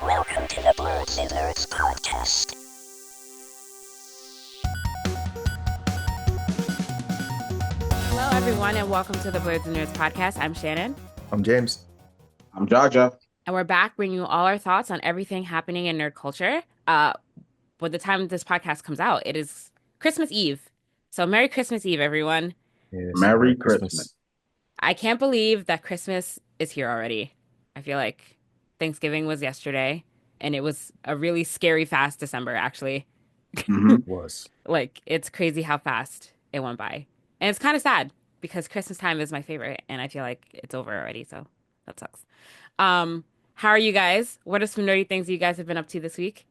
Welcome to the Blerdsnerds podcast. Hello, everyone, and welcome to the Blerdsnerds podcast. I'm Shannon, I'm James. I'm Jaja. and we're back bringing you all our thoughts on everything happening in nerd culture. By the time this podcast comes out, it is Christmas Eve. So Merry Christmas Eve, everyone. Yes, Merry Christmas. I can't believe that Christmas is here already. I feel like Thanksgiving was yesterday, and it was a really scary fast December, actually. Mhm. It was. Like, it's crazy how fast it went by. And it's kind of sad because Christmas time is my favorite, and I feel like it's over already, so that sucks. How are you guys? What are some nerdy things you guys have been up to this week?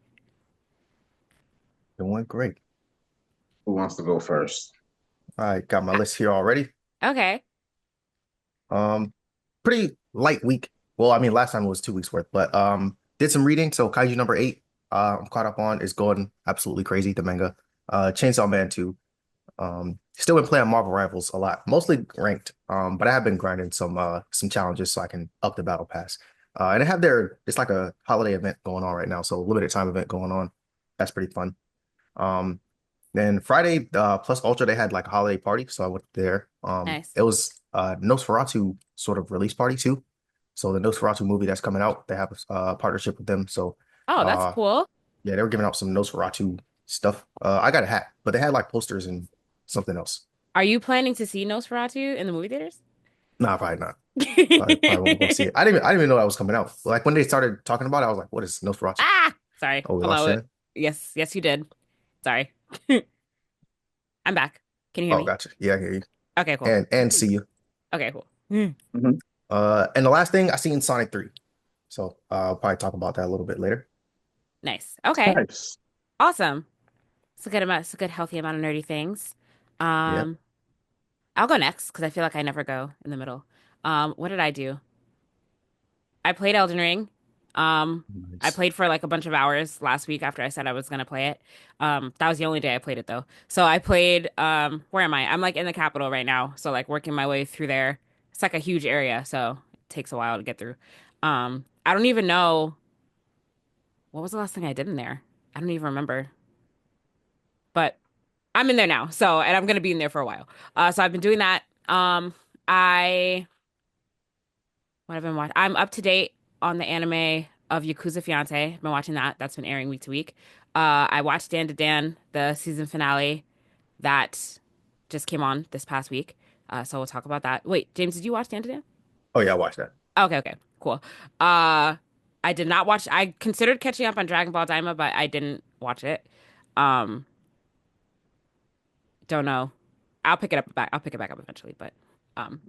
Doing great. Who wants to go first? All right, got my list here already. Okay. Pretty light week. Well, I mean, last time it was 2 weeks worth, but did some reading. So Kaiju number 8, I'm caught up on, is going absolutely crazy, the manga. Chainsaw Man 2. Still been playing Marvel Rivals a lot, mostly ranked. But I have been grinding some challenges so I can up the battle pass. And they have it's like a holiday event going on right now, so limited time event going on. That's pretty fun. Then Friday, plus Ultra, they had like a holiday party, so I went there. Nice. It was Nosferatu sort of release party too. So the Nosferatu movie that's coming out, they have a partnership with them. So Oh, that's uh, cool. yeah, they were giving out some Nosferatu stuff. I got a hat, but they had like posters and something else. Are you planning to see Nosferatu in the movie theaters? Nah, probably not. Probably won't go see it. I didn't even know that was coming out. Like when they started talking about it, I was like, "What is Nosferatu?" Ah, sorry. Oh, we Hello. lost Shannon. Yes, you did. Sorry. I'm back. Can you hear Oh, me? gotcha. Yeah, I hear you. Okay, cool. And see you. Okay, cool. Mhm. And the last thing I seen Sonic 3. So I'll probably talk about that a little bit later. Nice. Okay. Nice. Awesome. It's a good amount. It's a good healthy amount of nerdy things. Yeah. I'll go next because I feel like I never go in the middle. What did I do? I played Elden Ring. I Nice. played for like a bunch of hours last week after I said I was gonna play it. That was the only day I played it though. So I played where am I? I'm like in the capital right now. So like working my way through there. It's like a huge area, so it takes a while to get through. I don't even know what was the last thing I did in there. I don't even remember. But I'm in there now. So and I'm gonna be in there for a while. So I've been doing that. I what I've been watching. I'm up to date on the anime of Yakuza Fiance. I've been watching that. That's been airing week to week. I watched Dandadan, the season finale that just came on this past week. So we'll talk about that. Wait, James, did you watch Dandadan? Oh yeah, I watched that. Okay, cool. I did not watch. I considered catching up on Dragon Ball Daima, but I didn't watch it. Um, don't know. I'll pick it back up eventually, but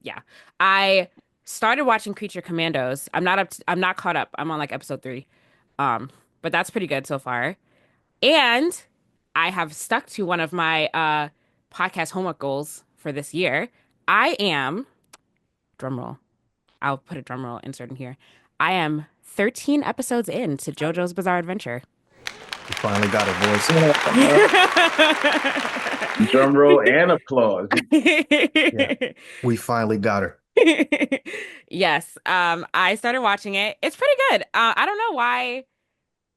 yeah. I started watching Creature Commandos. I'm not caught up. I'm on like episode 3. But that's pretty good so far. And I have stuck to one of my podcast homework goals for this year. I am drumroll. I'll put a drumroll insert in here. I am 13 episodes in to JoJo's Bizarre Adventure. We finally got it, boys. Drum roll and applause. Yeah, we finally got her. Yes. I started watching it. It's pretty good. I don't know why.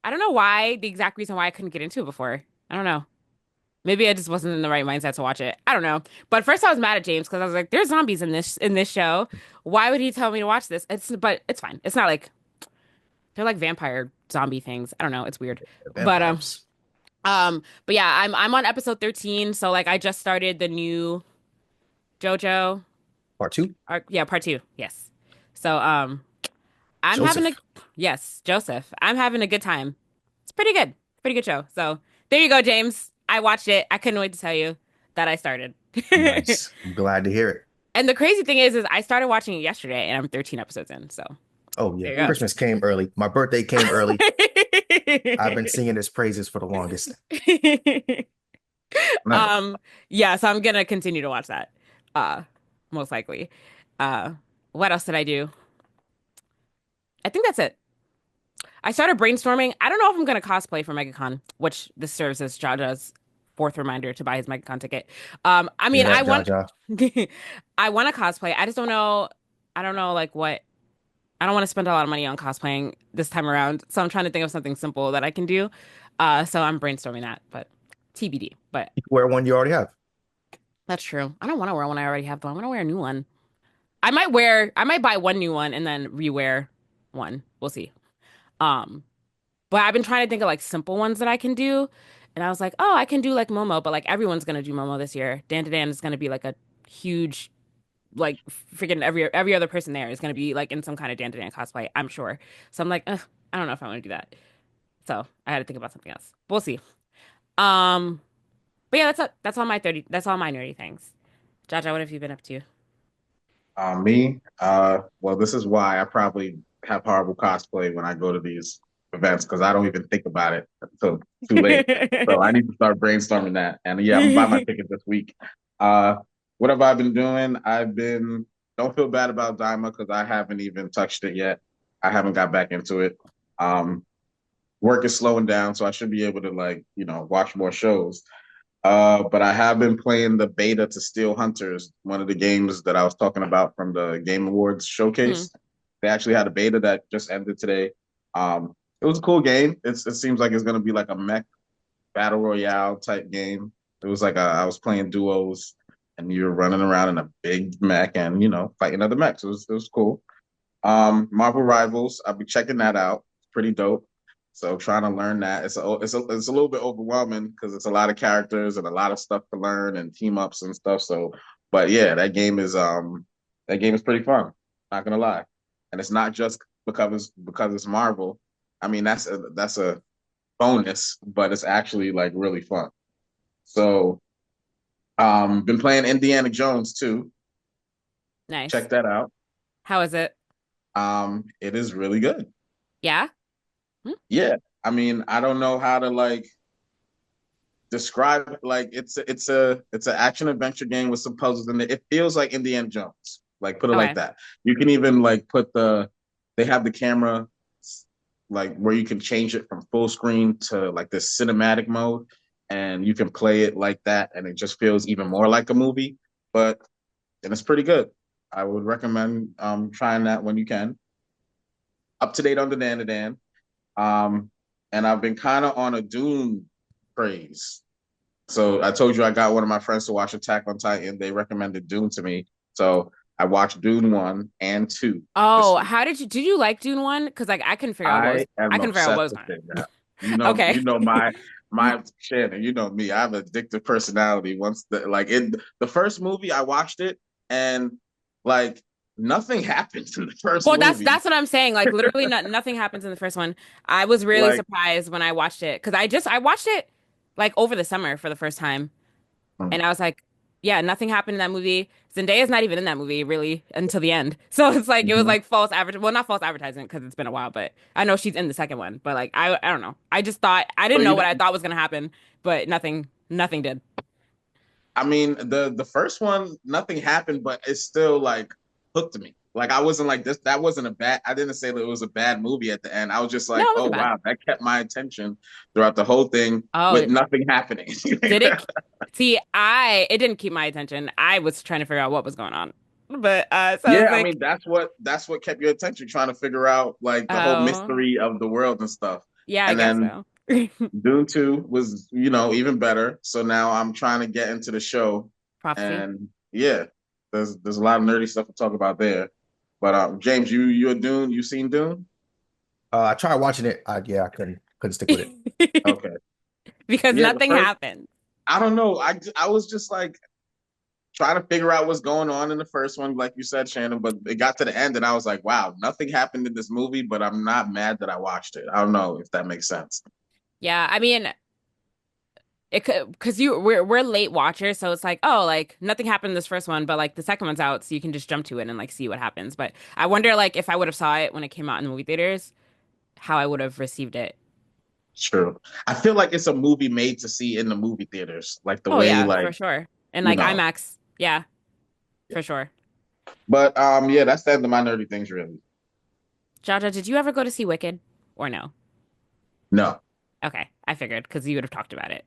I don't know why the exact reason why I couldn't get into it before. I don't know. Maybe I just wasn't in the right mindset to watch it. I don't know. But first I was mad at James because I was like, there's zombies in this show. Why would he tell me to watch this? But it's fine. It's not like they're like vampire zombie things. I don't know. It's weird. Vampires. But yeah, I'm on episode 13, so like I just started the new JoJo Part 2. arc. Yeah, part 2. Yes. So I'm having a Joseph. yes, Joseph. I'm having a good time. It's pretty good. Pretty good show. So there you go, James. I watched it. I couldn't wait to tell you that I started. Nice. I'm glad to hear it. And the crazy thing is I started watching it yesterday and I'm 13 episodes in. So Oh there you yeah, go. Christmas came early. My birthday came early. I've been singing his praises for the longest. Nice. Yeah, so I'm gonna continue to watch that. Most likely. Uh what else did I do? I think that's it. I started brainstorming. I don't know if I'm gonna cosplay for MegaCon, which this serves as Jaja's fourth reminder to buy his MegaCon ticket. I mean, Yeah, I want Jaja. I want to cosplay. I just don't know. I don't know like what I don't want to spend a lot of money on cosplaying this time around. So I'm trying to think of something simple that I can do. So I'm brainstorming that, but TBD. But You can wear one you already have. that's true. I don't want to wear one I already have though. I want to wear a new one. I might buy one new one and then rewear one. We'll see. Um, but I've been trying to think of like simple ones that I can do. And I was like, oh, I can do like Momo, but like everyone's gonna do Momo this year. Dandadan is gonna be like a huge like freaking every other person there is gonna be like in some kind of Dandadan cosplay, I'm sure. So I'm like, ugh, I don't know if I want to do that. So I had to think about something else. We'll see. Um, but yeah, that's all my 30. That's all my nerdy things. Jaja, what have you been up to? Me, well, this is why I probably have horrible cosplay when I go to these events because I don't even think about it until too late. So I need to start brainstorming that. And yeah, I'm gonna buy my ticket this week. Uh, what have I been doing? Don't feel bad about Daima because I haven't even touched it yet. I haven't got back into it. Um, Work is slowing down, so I should be able to watch more shows. But I have been playing the beta to Steel Hunters, one of the games that I was talking about from the Game Awards Hmm. showcase. They actually had a beta that just ended today. It was a cool game. It seems like it's going to be like a mech battle royale type game. It was like I was playing duos, and you're running around in a big mech and fighting other mechs. It was cool. Marvel Rivals, I'll be checking that out. It's pretty dope. So trying to learn that it's a little bit overwhelming because it's a lot of characters and a lot of stuff to learn and team ups and stuff. So, but yeah, that game is pretty fun. Not gonna lie, and it's not just because it's Marvel. I mean, that's a bonus, but it's actually like really fun. So, been playing Indiana Jones too. Nice. Check that out. How is it? It is really good. Yeah? Hmm? Yeah, I mean, I don't know how to describe it. Like it's a action adventure game with some puzzles in it. It feels like Indiana Jones. Like put it like Okay. that. You can even like they have the camera like where you can change it from full screen to like this cinematic mode, and you can play it like that, and it just feels even more like a movie. But and it's pretty good. I would recommend trying that when you can. Up to date on the Dandadan. Um, and I've been kind of on a Dune craze. So I told you I got one of my friends to watch Attack on Titan. They recommended Dune to me. So I watched Dune 1 and 2 this Oh, week. did you like Dune 1? Because like I am I couldn't figure out what obsessed was with going it on. now. You know, Okay. you know my Shannon, you know me. I have an addictive personality. Once in the first movie, I watched it and like nothing happens in the first Well, movie. that's what I'm saying. Like literally nothing happens in the first one. I was really Like surprised when I watched it because I watched it like over the summer for the first time. And I was like, yeah, nothing happened in that movie. Zendaya's not even in that movie really until the end. So it's like it was mhm. like false advert well, not false advertisement because it's been a while, but I know she's in the second one. But like I don't know. I just thought I So didn't know you what I thought was gonna happen, but nothing did. I mean, the first one, nothing happened, but it still like hooked me. Like I wasn't like this. That wasn't a bad. I didn't say that it was a bad movie at the end. I was just No, like, it oh wasn't bad. wow, that kept my attention throughout the whole thing Oh, with nothing happening. did it? See, it didn't keep my attention. I was trying to figure out what was going on. But so I was Yeah, I like, mean that's what kept your attention, trying to figure out like the whole oh, mystery of the world and stuff. yeah, I And guess then so. Dune 2 was, even better. So now I'm trying to get into the show. Prophecy. And yeah, there's a lot of nerdy stuff to talk about there. But James, you're Dune, you seen Dune? I tried watching it. Yeah, I couldn't stick with it. Okay. Because Yeah, the nothing first happened. I don't know. I was just like trying to figure out what's going on in the first one, like you said, Shannon, but it got to the end and I was like, wow, nothing happened in this movie, but I'm not mad that I watched it. I don't know if that makes sense. Yeah, I mean, it could because we're late watchers, so it's like, oh, like nothing happened in this first one, but like the second one's out, so you can just jump to it and like see what happens. But I wonder like if I would have saw it when it came out in the movie theaters, how I would have received it. True. I feel like it's a movie made to see in the movie theaters, like the Oh way yeah, like, for sure. And you like know. IMAX, yeah, for sure. But yeah, that's the end of my nerdy things really. Jaja, did you ever go to see Wicked or no? No. Okay, I figured because you would have talked about it.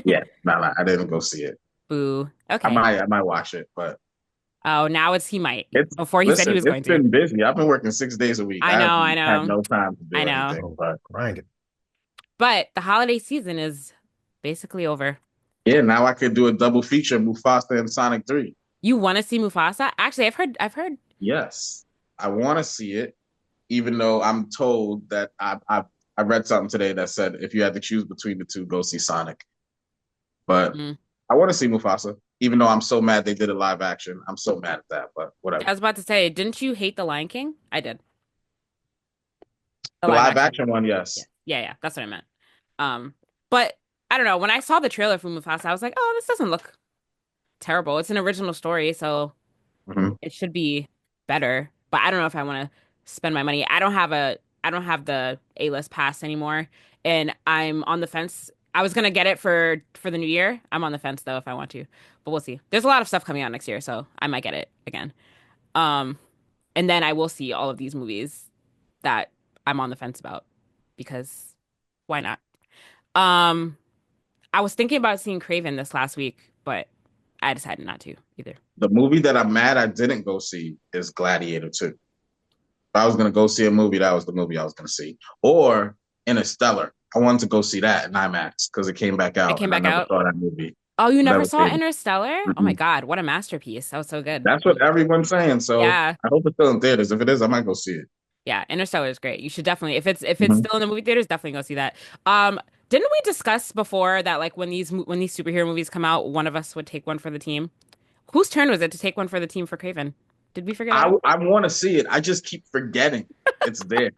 Yeah, no, I didn't go see it. Boo. I Okay. might I might watch it, but Oh, now it's he might. It's Before he said he listen, was it's going to. been busy. I've been working 6 days a week. I I know, have I had know, no time to I do know. anything. Oh, But grinding. But the holiday season is basically over. yeah, now I could do a double feature, Mufasa and Sonic 3. You want to see Mufasa? Actually, I've heard. Yes, I want to see it, even though I'm told that I read something today that said if you had to choose between the two, go see Sonic. But Mm. I want to see Mufasa, even though I'm so mad they did a live action. I'm so mad at that, but whatever. I was about to say, didn't you hate The Lion King? I did. The The live live action. action one, Yeah, yes. yeah, yeah. That's what I meant. But I don't know. When I saw the trailer for Mufasa, I was like, oh, this doesn't look terrible. It's an original story, so Hmm. it should be better. But I don't know if I want to spend my money. I don't have the A-list pass anymore, and I'm on the fence. I was gonna get it for the new year. I'm on the fence though if I want to, but we'll see. There's a lot of stuff coming out next year, so I might get it again. Um, and then I will see all of these movies that I'm on the fence about because why not? Um, I was thinking about seeing Craven this last week, but I decided not to either. The movie that I'm mad I didn't go see is Gladiator 2. If I was gonna go see a movie, that was the movie I was gonna see. Or Interstellar. I wanted to go see that in IMAX because it came back It out came and I back never out. saw that movie. Oh, you never Never saw came. Interstellar? Oh my Mhm. God, what a masterpiece. That was so good. That's what everyone's saying. So Yeah. I hope it's still in theaters. If it is, I might go see it. Yeah, Interstellar is great. You should definitely if it's Mhm. still in the movie theaters, definitely go see that. Didn't we discuss before that like when these superhero movies come out, one of us would take one for the team? Whose turn was it to take one for the team for Craven? Did we figure that out? I want to see it. I just keep forgetting it's there.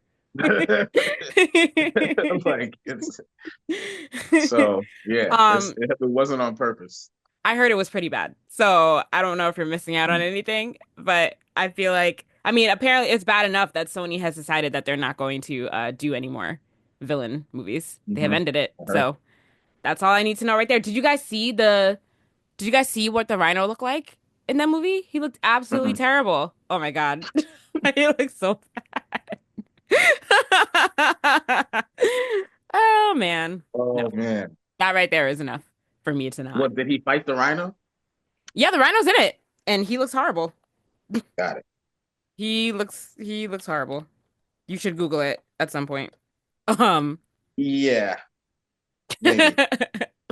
Like it's so yeah. Um, It wasn't on purpose. I heard it was pretty bad. So I don't know if you're missing out on anything, but I feel like, I mean, apparently it's bad enough that Sony has decided that they're not going to do any more villain movies. They have Hmm. ended it. So that's all I need to know right there. Did you guys see what the Rhino looked like in that movie? He looked absolutely terrible. Oh my God. He looked so bad. Oh man. No, Oh man, that right there is enough for me to not. what did he fight the rhino? Yeah, the Rhino's in it, and he looks horrible. Got it. He looks horrible. You should Google it at some point. Um, Yeah, maybe.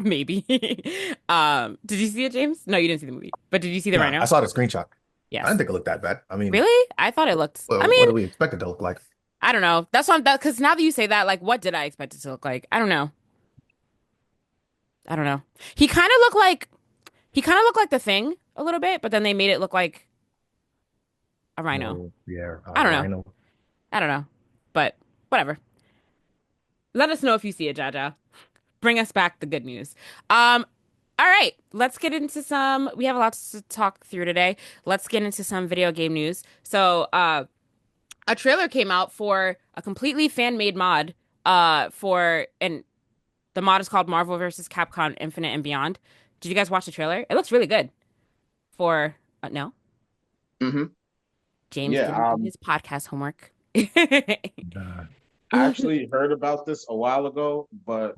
maybe. Did you see it, James? No, you didn't see the movie, but did you see the Nah, I Rhino? saw the screenshot. I didn't Yes. think it looked that bad. I mean, Really? I thought it looked. I what mean, do we expect it to look like? I don't know. That's what that because now that you say that, like, what did I expect it to look like? I don't know. I don't know. He kind of looked like he kind of looked like the Thing a little bit, but then they made it look like a rhino. No, yeah, I don't know. Rhino. I don't know, but whatever. Let us know if you see it, Jaja. Bring us back the good news. All right, let's get into some. We have a lot to talk through today. Let's get into some video game news. So, a trailer came out for a completely fan-made mod. And the mod is called Marvel vs. Capcom Infinite and Beyond. Did you guys watch the trailer? It looks really good. For no, Hmm. James Yeah. didn't do his podcast homework. Nah. I actually heard about this a while ago, but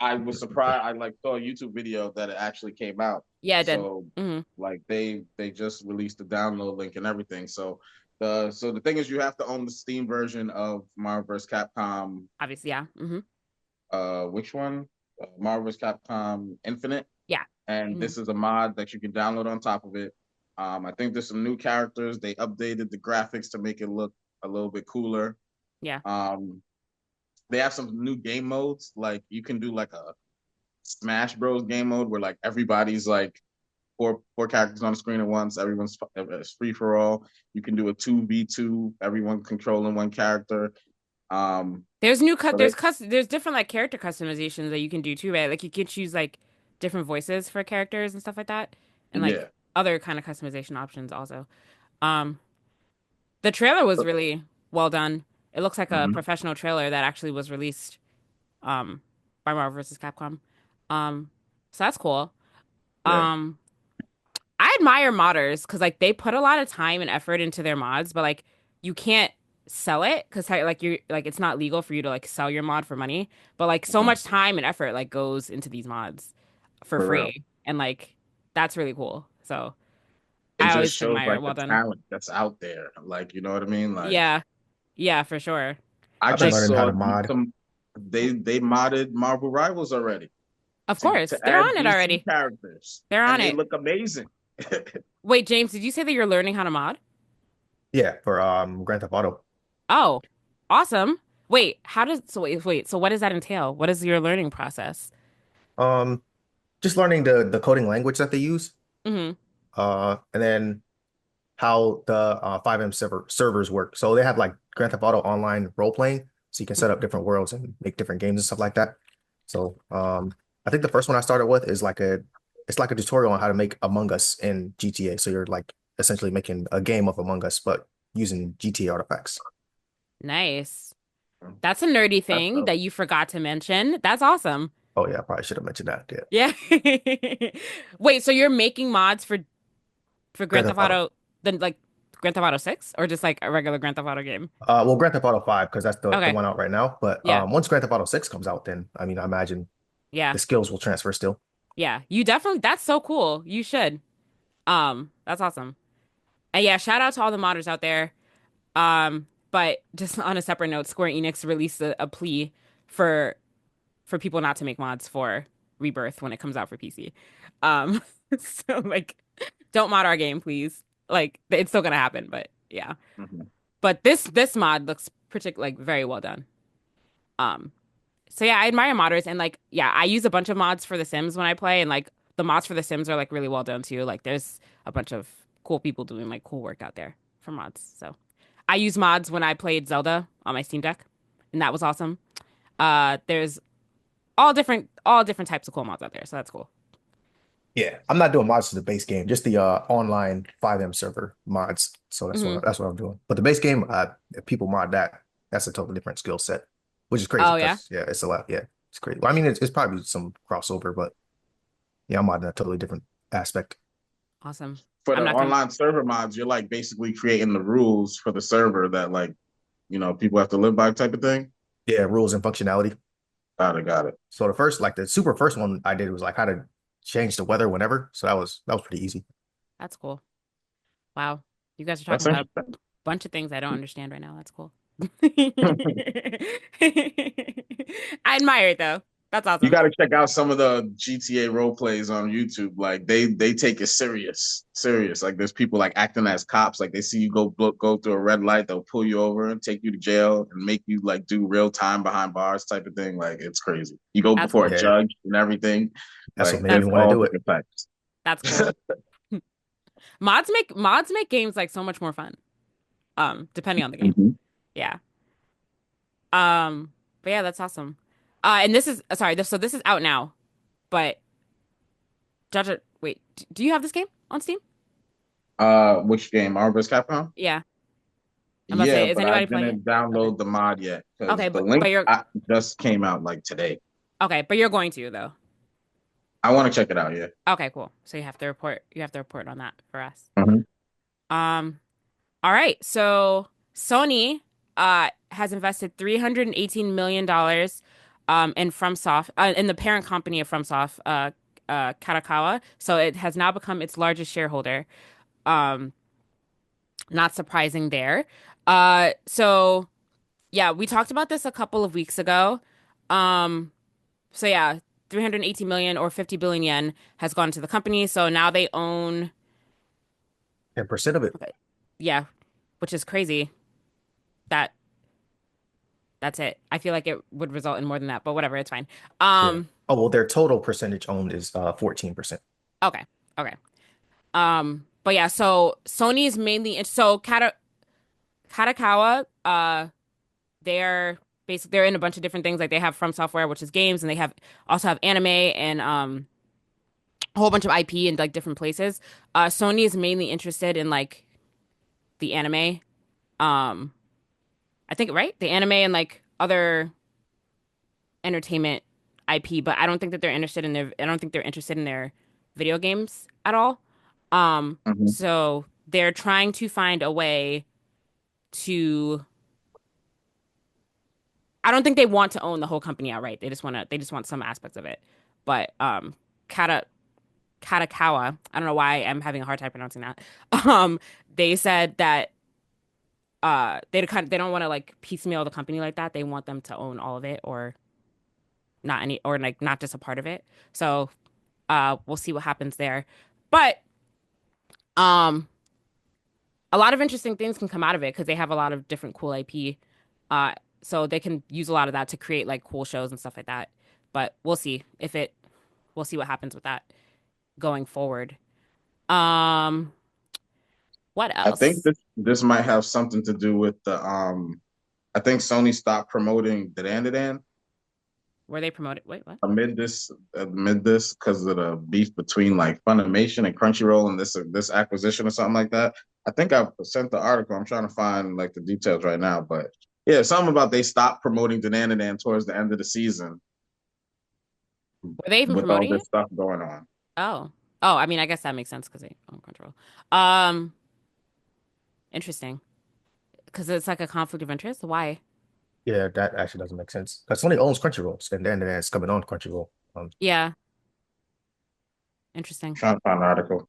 I was surprised. I like saw a YouTube video that it actually came out. Yeah, it did. So Hmm. like they just released the download link and everything. So the thing is you have to own the Steam version of Marvel vs. Capcom. Obviously, yeah. Hmm. Which one? Marvel vs. Capcom Infinite. Yeah. And Hmm. this is a mod that you can download on top of it. I think there's some new characters. They updated the graphics to make it look a little bit cooler. Yeah. They have some new game modes. Like you can do like a Smash Bros. Game mode where like everybody's like four characters on the screen at once. Everyone's it's free for all. You can do a 2v2, everyone controlling one character. There's new cut. So they, There's different like character customizations that you can do too, right? Like you can choose like different voices for characters and stuff like that, and like yeah. other kind of customization options also. Um, the trailer was really well done. It looks like a Mhm. professional trailer that actually was released um by Marvel vs. Capcom. Um, so that's cool. Yeah. Um, I admire modders because like they put a lot of time and effort into their mods, but like you can't sell it because like you're like it's not legal for you to like sell your mod for money. But like so Mhm. much time and effort like goes into these mods for For real. free, and like that's really cool. So it I just always shows admire like well the done. talent that's out there. Like, you know what I mean? Like, Yeah, yeah, for sure. I I've been Like, just learning how saw to mod. some. They modded Marvel Rivals already of to course, they're add on it DC already. characters, They're on and they it. look amazing. Wait, James, did you say that you're learning how to mod? Yeah, for Grand Theft Auto. Oh, awesome. Wait, how does so wait, so what does that entail? What is your learning process? Um, just learning the coding language that they use. Hmm. And then how the 5M servers work. So they have like Grand Theft Auto online role playing, so you can set up different worlds and make different games and stuff like that. So I think the first one I started with is like it's like a tutorial on how to make Among Us in GTA. So you're like essentially making a game of Among Us, but using GTA artifacts. Nice. That's a nerdy That's thing dope. that you forgot to mention. That's awesome. Oh yeah, I probably should have mentioned that. Yeah, Yeah. Wait, so you're making mods for Grand Grand Theft Theft Auto. Auto, then like Grand Theft Auto 6 or just like a regular Grand Theft Auto game? Well, Grand Theft Auto 5 because that's the Okay. one out right now. But Yeah. once Grand Theft Auto 6 comes out, then I mean, I imagine Yeah. the skills will transfer still. Yeah. You definitely that's so cool. You should. That's awesome. And yeah, shout out to all the modders out there. But just on a separate note, Square Enix released a plea for people not to make mods for Rebirth when it comes out for PC. Um, so like, don't mod our game, please. Like, it's still gonna happen, but yeah. Mhm. But this mod looks particular like very well done. Um, so yeah, I admire modders and like yeah, I use a bunch of mods for The Sims when I play, and like the mods for The Sims are like really well done too. Like, there's a bunch of cool people doing like cool work out there for mods. So I use mods when I played Zelda on my Steam Deck, and that was awesome. There's all different types of cool mods out there, so that's cool. Yeah, I'm not doing mods to the base game, just the online 5M server mods. So Hmm. that's what I'm doing. But the base game, if people mod that, that's a totally different skill set, which is crazy Oh yeah, because yeah, it's a lot. Yeah, it's crazy. Well, I mean, it's probably some crossover, but yeah, I'm modding a totally different aspect. awesome. For I'm the not gonna. online server mods, you're like basically creating the rules for the server that like people have to live by type of thing. Yeah, rules and functionality. Got it. So the first, like the super first one I did was like how to change the weather whenever. So that was pretty easy. That's cool. Wow, you guys are That's talking about a interesting. bunch of things I don't understand right now. That's cool. I admire it though. That's You awesome. got to check out some of the GTA role plays on YouTube. Like they take it serious. Like there's people like acting as cops. Like they see you go through a red light, they'll pull you over and take you to jail and make you like do real time behind bars type of thing. Like it's crazy. You go That's before a cool. Yeah, judge and everything. that's what Like made me That's want to cool. all do it. different types. That's cool. Mods make games like so much more fun. Depending on the game. Mhm. Yeah. Um, but yeah, that's awesome. And this is sorry, so this is out now, but Jaja, wait, do you have this game on Steam? Which game? Marvel vs. Capcom? Yeah. I'm about to Yeah, say, is but I anybody playing it? didn't Okay. download the mod yet because Okay, the but link you're just came out like today. okay, but you're going to though. I want to check it out. Yeah. Okay, cool. So you have to report on that for us. Mhm. Um, all right. So Sony has invested $318 million in FromSoft in the parent company of FromSoft, Katakawa. So it has now become its largest shareholder. Um, Not surprising there. So yeah, we talked about this a couple of weeks ago. Um, so yeah, 318 million or 50 billion yen has gone to the company. So now they own, 10% of it. okay, yeah, which is crazy. That that's it. I feel like it would result in more than that, but whatever, it's fine. Yeah. Um, Oh well, their total percentage owned is 14%. okay, okay. But yeah, so Sony is mainly so Katakawa, they're in a bunch of different things. Like they have From Software, which is games, and they also have anime and a whole bunch of IP in like different places. Sony is mainly interested in like the anime. Um, I think right, the anime and like other entertainment IP, but I don't think they're interested in their video games at all. Mhm. So they're trying to find a way to. I don't think they want to own the whole company outright. They just want some aspects of it. But Kata Katakawa. I don't know why I'm having a hard time pronouncing that. Um, they said that they don't want to like piecemeal the company like that. They want them to own all of it or not any or like not just a part of it. So we'll see what happens there. But um a lot of interesting things can come out of it because they have a lot of different cool IP. Uh, so they can use a lot of that to create like cool shows and stuff like that. But we'll see what happens with that going forward. Um, what I think else? this might have something to do with the I think Sony stopped promoting Dandadan Were they promoted? Wait, what? amid this because of the beef between like Funimation and Crunchyroll and this acquisition or something like that. I think I sent the article. I'm trying to find like the details right now, but yeah, something about they stopped promoting Dandadan towards the end of the season Were they even with all promoting this it? stuff going on. Oh, oh, I mean, I guess that makes sense because they own Control. Um, interesting because it's like a conflict of interest. Why? Yeah, that actually doesn't make sense. Because Sony owns Crunchyroll, and then it's coming on Crunchyroll. Yeah, interesting. Trying to find the article.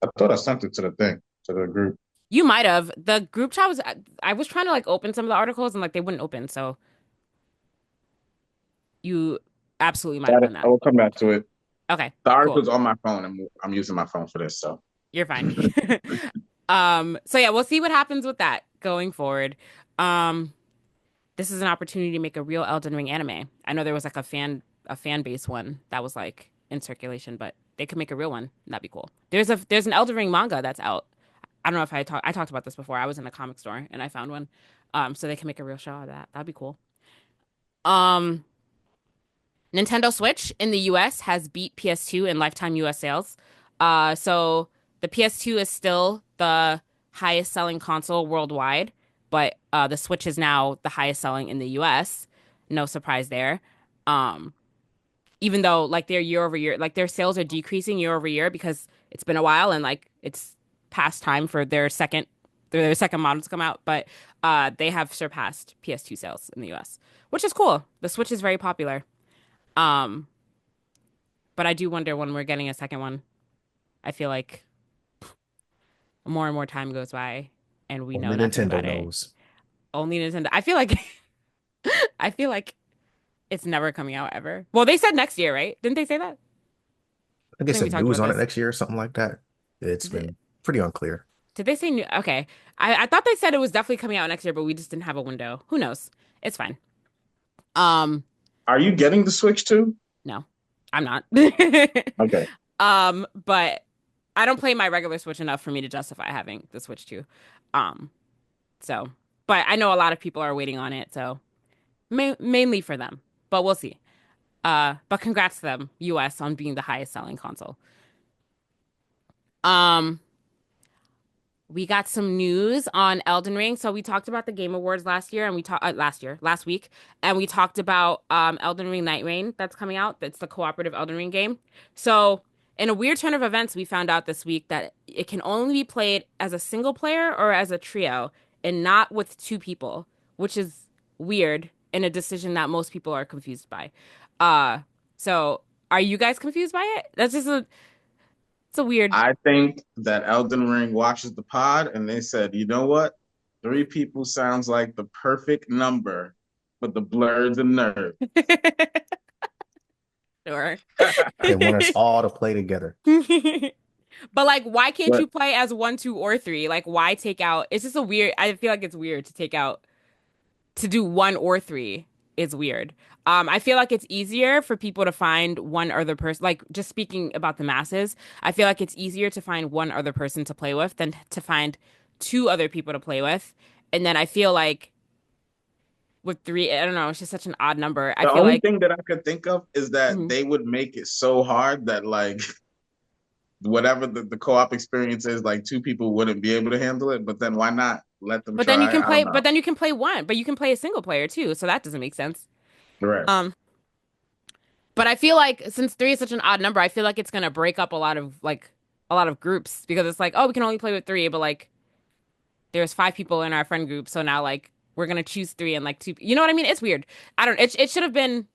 I thought I sent it to the thing to the group. You might have. The group chat was, I was trying to like open some of the articles and like they wouldn't open. So you absolutely might have Got it. done I that. will come back to it. Okay, The cool. article's on my phone, and I'm using my phone for this. So You're fine. So yeah, we'll see what happens with that going forward. Um, this is an opportunity to make a real Elden Ring anime. I know there was like a fan base one that was like in circulation, but they could make a real one. That'd be cool. There's an Elden Ring manga that's out. I don't know if I talked about this before. I was in a comic store and I found one. So they can make a real show out of that. That'd be cool. Um, Nintendo Switch in the US has beat PS2 in lifetime US sales. So the PS2 is still the highest selling console worldwide, but the Switch is now the highest selling in the US. No surprise there. Um, Even though like their year over year, like their sales are decreasing year over year because it's been a while and like it's past time for their second model to come out, but they have surpassed PS2 sales in the US, which is cool. The Switch is very popular. Um, but I do wonder when we're getting a second one. I feel like more and more time goes by and we know Only nothing Nintendo about it. knows. Only Nintendo. I feel like I feel like it's never coming out ever. Well, they said next year, right? Didn't they say that? I think I they think we said talked news about on it this. next year or something like that. It's Did they, been pretty unclear. did they say new? Okay. I thought they said it was definitely coming out next year, but we just didn't have a window. Who knows? It's fine. Um, are you getting the Switch too? no, I'm not. Okay. But I don't play my regular Switch enough for me to justify having the Switch 2. Um, so, but I know a lot of people are waiting on it, so mainly for them. But we'll see. But congrats to them, US, on being the highest selling console. Um, we got some news on Elden Ring. So we talked about the Game Awards last year, and we talked last week, and we talked about Elden Ring Night Rain that's coming out. That's the cooperative Elden Ring game. So in a weird turn of events, we found out this week that it can only be played as a single player or as a trio, and not with two people, which is weird and a decision that most people are confused by. Uh, so are you guys confused by it? It's a weird. I think that Elden Ring watches the pod and they said, you know what? Three people sounds like the perfect number for the blurs and nerds. Sure. They want us all to play together. But like, why can't But you play as one, two, or three? Like, why take out? It's just a weird. I feel like it's weird to take out to do one or three is weird. I feel like it's easier for people to find one other person. Like, just speaking about the masses, I feel like it's easier to find one other person to play with than to find two other people to play with. And then I feel like with three, I don't know, it's just such an odd number. I the feel only like, thing that I could think of is that mhm. they would make it so hard that like whatever the co-op experience is, like two people wouldn't be able to handle it. But then why not let them But then you try? can I don't play, know. but then you can play one, but you can play a single player too. So that doesn't make sense. Right. Um, but I feel like since three is such an odd number, I feel like it's gonna break up a lot of groups because it's like, oh, we can only play with three, but like there's five people in our friend group, so now like we're gonna choose three and like two. You know what I mean? It's weird. I don't. It should have been.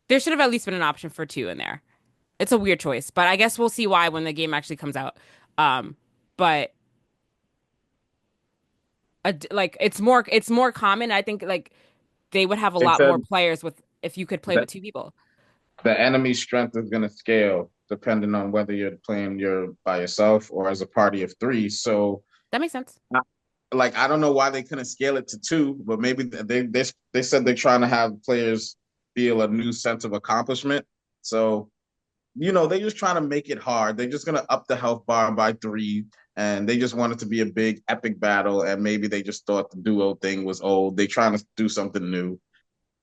There should have at least been an option for two in there. It's a weird choice, but I guess we'll see why when the game actually comes out. But like it's more common. I think like they would have a They lot more said players with if you could play that with two people. the enemy strength is going to scale depending on whether you're playing your by yourself or as a party of three. So, That makes sense. like, I don't know why they couldn't scale it to two, but maybe they said they're trying to have players feel a new sense of accomplishment. So, they're just trying to make it hard. They're just gonna up the health bar by three, and they just want it to be a big epic battle. And maybe they just thought the duo thing was old. They're trying to do something new.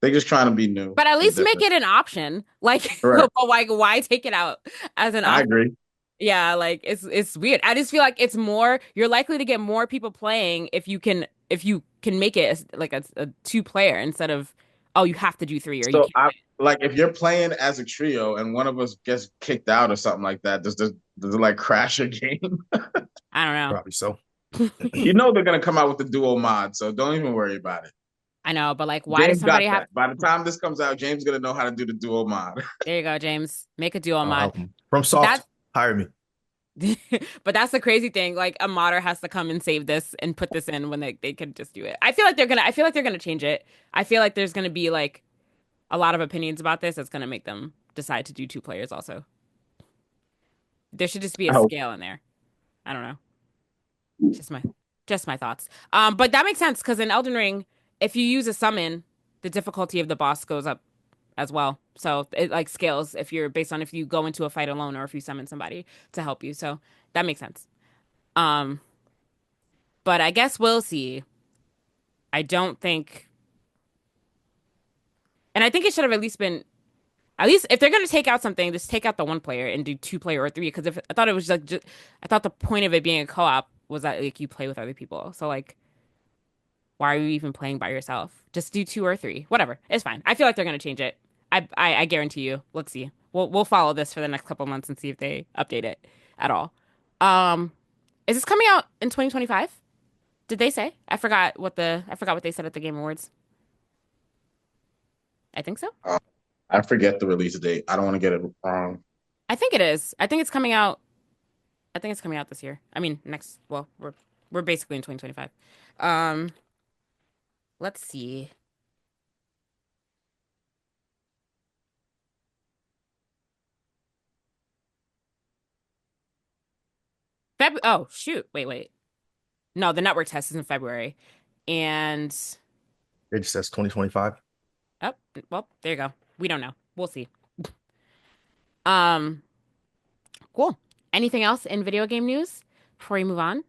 They're just trying to be new But at and least make different. it an option. Like, Right. but why take it out as an I option? agree. Yeah, like it's weird. I just feel like it's more you're likely to get more people playing if you can make it as, like a two player instead of oh you have to do three or you So can't I play. like if you're playing as a trio and one of us gets kicked out or something like that, does it like crash your game? I don't Probably so. know. You know they're gonna come out with the duo mod, so don't even worry about it. I know, but like why does James somebody got have that. By the time this comes out, James is gonna know how to do the duo mod. there you go, James. Make a duo I'll mod. help him. From That's Soft, hire me. but that's the crazy thing. Like a modder has to come and save this and put this in when they could just do it. I feel like they're gonna change it. I feel like there's gonna be like a lot of opinions about this that's gonna make them decide to do two players also. There should just be a I hope. scale in there. I don't know. Just my just my thoughts. But that makes sense because in Elden Ring, if you use a summon, the difficulty of the boss goes up as well. So it like scales if you're based on if you go into a fight alone or if you summon somebody to help you. So that makes sense. Um, but I guess we'll see. I don't think, and I think it should have at least been at least if they're gonna take out something, just take out the one player and do two player or three. Because if I thought it was like just, I thought the point of it being a co-op was that like you play with other people. So like why are you even playing by yourself? Just do two or three. Whatever. It's fine. I feel like they're gonna change it. I guarantee you. Let's see. We'll follow this for the next couple months and see if they update it at all. Um, is this coming out in 2025? Did they say? I forgot what they said at the Game Awards. I think so. I forget the release date. I don't want to get it wrong. I think it is. I think it's coming out. I think it's coming out this year. I mean, next. Well, we're basically in 2025. Um, let's see. Oh, shoot. Wait. No, the network test is in February. And It just says 2025. oh, well, there you go. We don't know. We'll see. Um, cool. Anything else in video game news before we move on?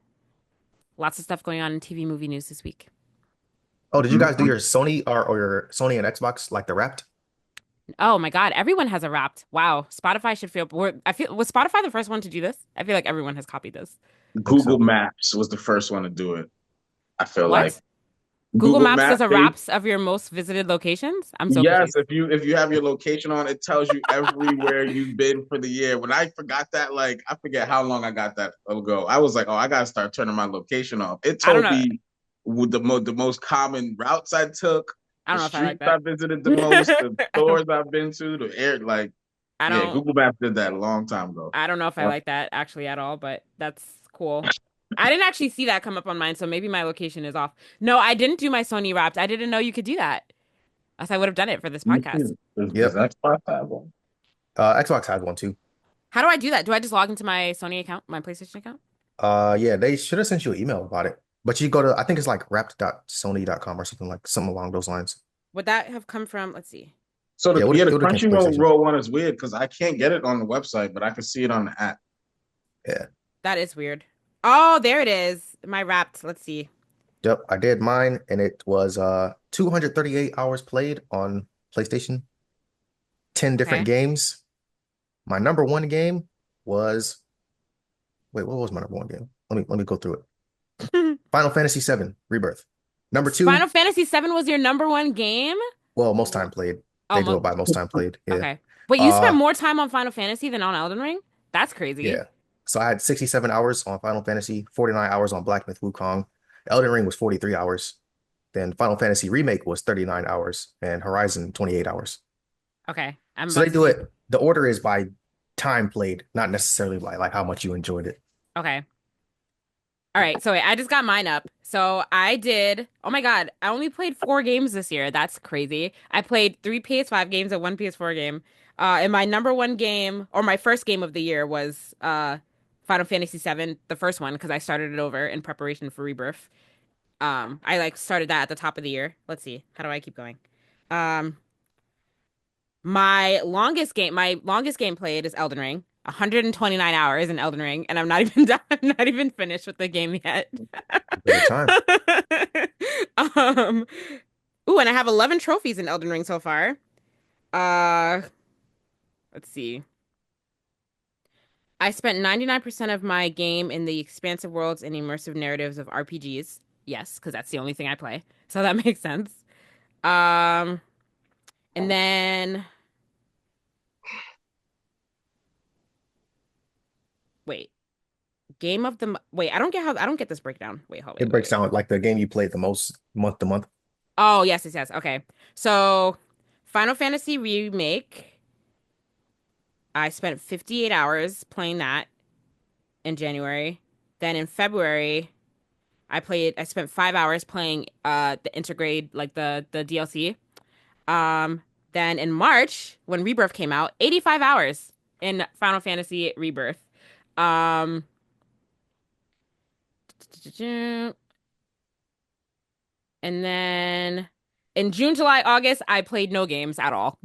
Lots of stuff going on in TV movie news this week. Oh, did you guys do your Sony or your Sony and Xbox like the Wrapped? Oh my God, everyone has a Wrapped. Wow, Spotify should feel. I feel was Spotify the first one to do this? I feel like everyone has copied this. I think Google so. Maps was the first one to do it. I feel like What? Google Maps does a they wraps of your most visited locations? I'm so yes, confused. if you have your location on, it tells you everywhere you've been for the year. When I forgot that, like I forget how long I got that ago. I was like, oh, I gotta start turning my location off. It I don't told know. me with the most common routes I took, I the don't know if I like streets I that. visited the most, the stores I've been to, the air like I yeah, don't. Google Maps did that a long time ago. I don't know if I Uh, like that actually at all, but that's cool. I didn't actually see that come up on mine, so maybe my location is off. No, I didn't do my Sony Wrapped. I didn't know you could do that. Else I would have done it for this me podcast. too. Does Yep. Xbox have one? Xbox has one too. How do I do that? Do I just log into my Sony account, my PlayStation account? Yeah, they should have sent you an email about it. But you go to, I think it's like wrapped.sony.com or something along those lines. Would that have come from, let's see. So Yeah, the it would have came from Crunchyroll PlayStation. Roll one is weird because I can't get it on the website, but I can see it on the app. Yeah. That is weird. Oh, there it is. My Wrapped. Let's see. Yep, I did mine and it was 238 hours played on PlayStation, 10 different Okay. games. My number one game was wait, what was my number one game? Let me go through it. Final Fantasy VII Rebirth. Number two, Final Fantasy VII was your number one game? well, most time played. Oh, They do it by most time played. Yeah. okay. Wait, you spent Uh more time on Final Fantasy than on Elden Ring? That's crazy. yeah. So I had 67 hours on Final Fantasy, 49 hours on Black Myth Wukong. Elden Ring was 43 hours. Then Final Fantasy Remake was 39 hours and Horizon 28 hours. Okay. I'm So about they to do see. it. The order is by time played, not necessarily like how much you enjoyed it. Okay. All right, so wait, I just got mine up. So I did, oh my God, I only played 4 games this year. That's crazy. I played 3 PS5 games and 1 PS4 game. And my number one game, or my first game of the year was Final Fantasy VII, the first one, because I started it over in preparation for Rebirth. I like started that at the top of the year. Let's see, how do I keep going? Um, my longest game played is Elden Ring. 129 hours in Elden Ring, and I'm not even done, I'm not even finished with the game yet. Take your time. Um, ooh, and I have 11 trophies in Elden Ring so far. Uh, let's see. I spent 99% of my game in the expansive worlds and immersive narratives of RPGs. Yes, because that's the only thing I play. So that makes sense. Um, and then wait, wait, I don't get this breakdown. Wait, hold It wait, wait, breaks wait. down like the game you played the most month to month. Oh, yes, yes, yes. Okay. So, Final Fantasy Remake, I spent 58 hours playing that in January. Then in February, I spent 5 hours playing the Intergrade, like the DLC. Um, then in March, when Rebirth came out, 85 hours in Final Fantasy Rebirth. Um, and then in June, July, August, I played no games at all.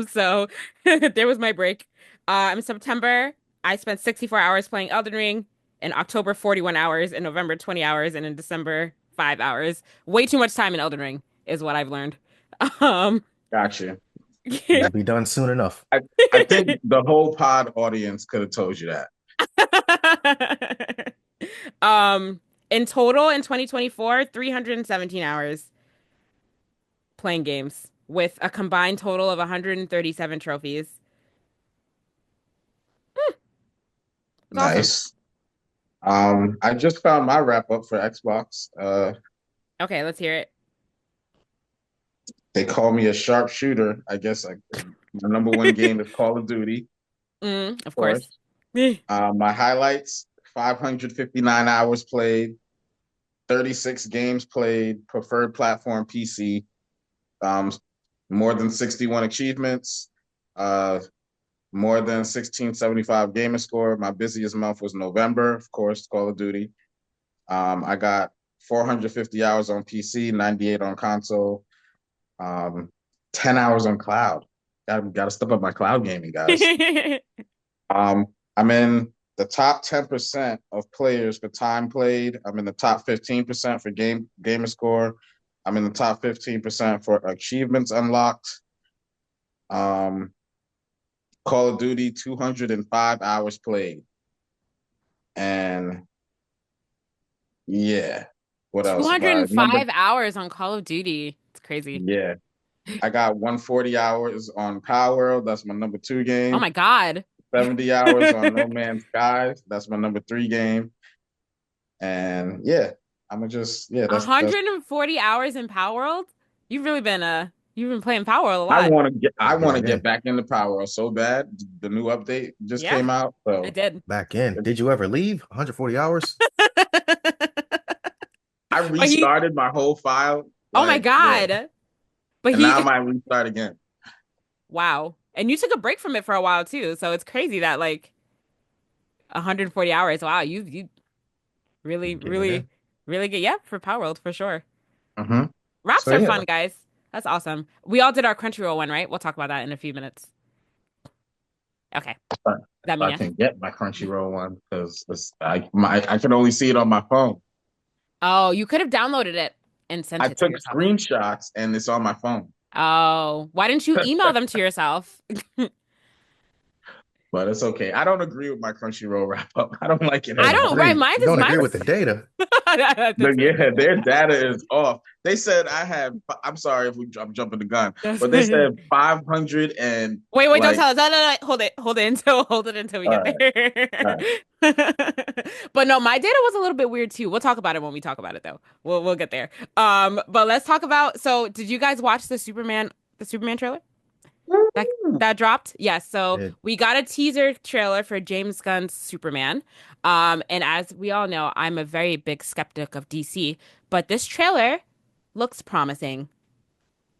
So there was my break. In September, I spent 64 hours playing Elden Ring. In October, 41 hours. In November, 20 hours. And in December, 5 hours. Way too much time in Elden Ring is what I've learned. Um, Gotcha. You'll be done soon enough. I think the whole pod audience could have told you that. um, in total, in 2024, 317 hours playing games with a combined total of 137 trophies. It's awesome. Nice. I just found my wrap up for Xbox. Okay, let's hear it. They call me a sharpshooter. I guess my number one game is Call of Duty, Of of course. course. My highlights: 559 hours played, 36 games played, preferred platform PC, um, more than 61 achievements, uh, more than 1675 gamer score. My busiest month was November, of course, Call of Duty. I got 450 hours on PC, 98 on console, um, 10 hours on cloud. Got to step up my cloud gaming, guys. I'm in the top 10% of players for time played. I'm in the top 15% for gamer score. I'm in the top 15% for achievements unlocked. Um, Call of Duty, 205 hours played. And yeah, what else? 205 hours on Call of Duty. It's crazy. Yeah, I got 140 hours on Power World. That's my number 2 Oh game. my God. 70 hours on No Man's Sky. That's my number 3 game. And yeah, I'm gonna just that's 140 hours in Power World? You've been playing Power World a I lot. want to get I want to Back get in. back into Power World so bad. The new update just Yeah, came out, I so did. Back in. Did you ever leave? 140 hours? I But he, restarted my whole file. oh my Like, yeah, God. But and now I he, might restart again. wow. And you took a break from it for a while too. So it's crazy that like 140 hours. Wow, you really, Getting it really, in. really good. Yeah, for Power World for sure. Hmm. Raps So are yeah, fun, guys. That's awesome. We all did our Crunchyroll one, right? We'll talk about that in a few minutes. Okay. if That I mean, can get my Crunchyroll one because I can only see it on my phone. oh, you could have downloaded it and sent I it to took yourself. screenshots and it's on my phone. Oh, why didn't you email them to yourself? But it's okay. I don't agree with my Crunchyroll wrap up. I don't like it You I at don't don't, all. right? agree. You don't agree with the Mine's. data. Yeah, their data is off. They said I had. I'm sorry if I'm jumping the gun, but they Wait, said 500 and wait, don't like. tell us. No, no, no. Hold it until we All get right, all right. there. But no, my data was a little bit weird too. We'll talk about it when we talk about it though. We'll get there. But let's talk about. So, did you guys watch the Superman trailer? That Woo! that dropped. Yes. So It, we got a teaser trailer for James Gunn's Superman. And as we all know, I'm a very big skeptic of DC, but this trailer looks promising.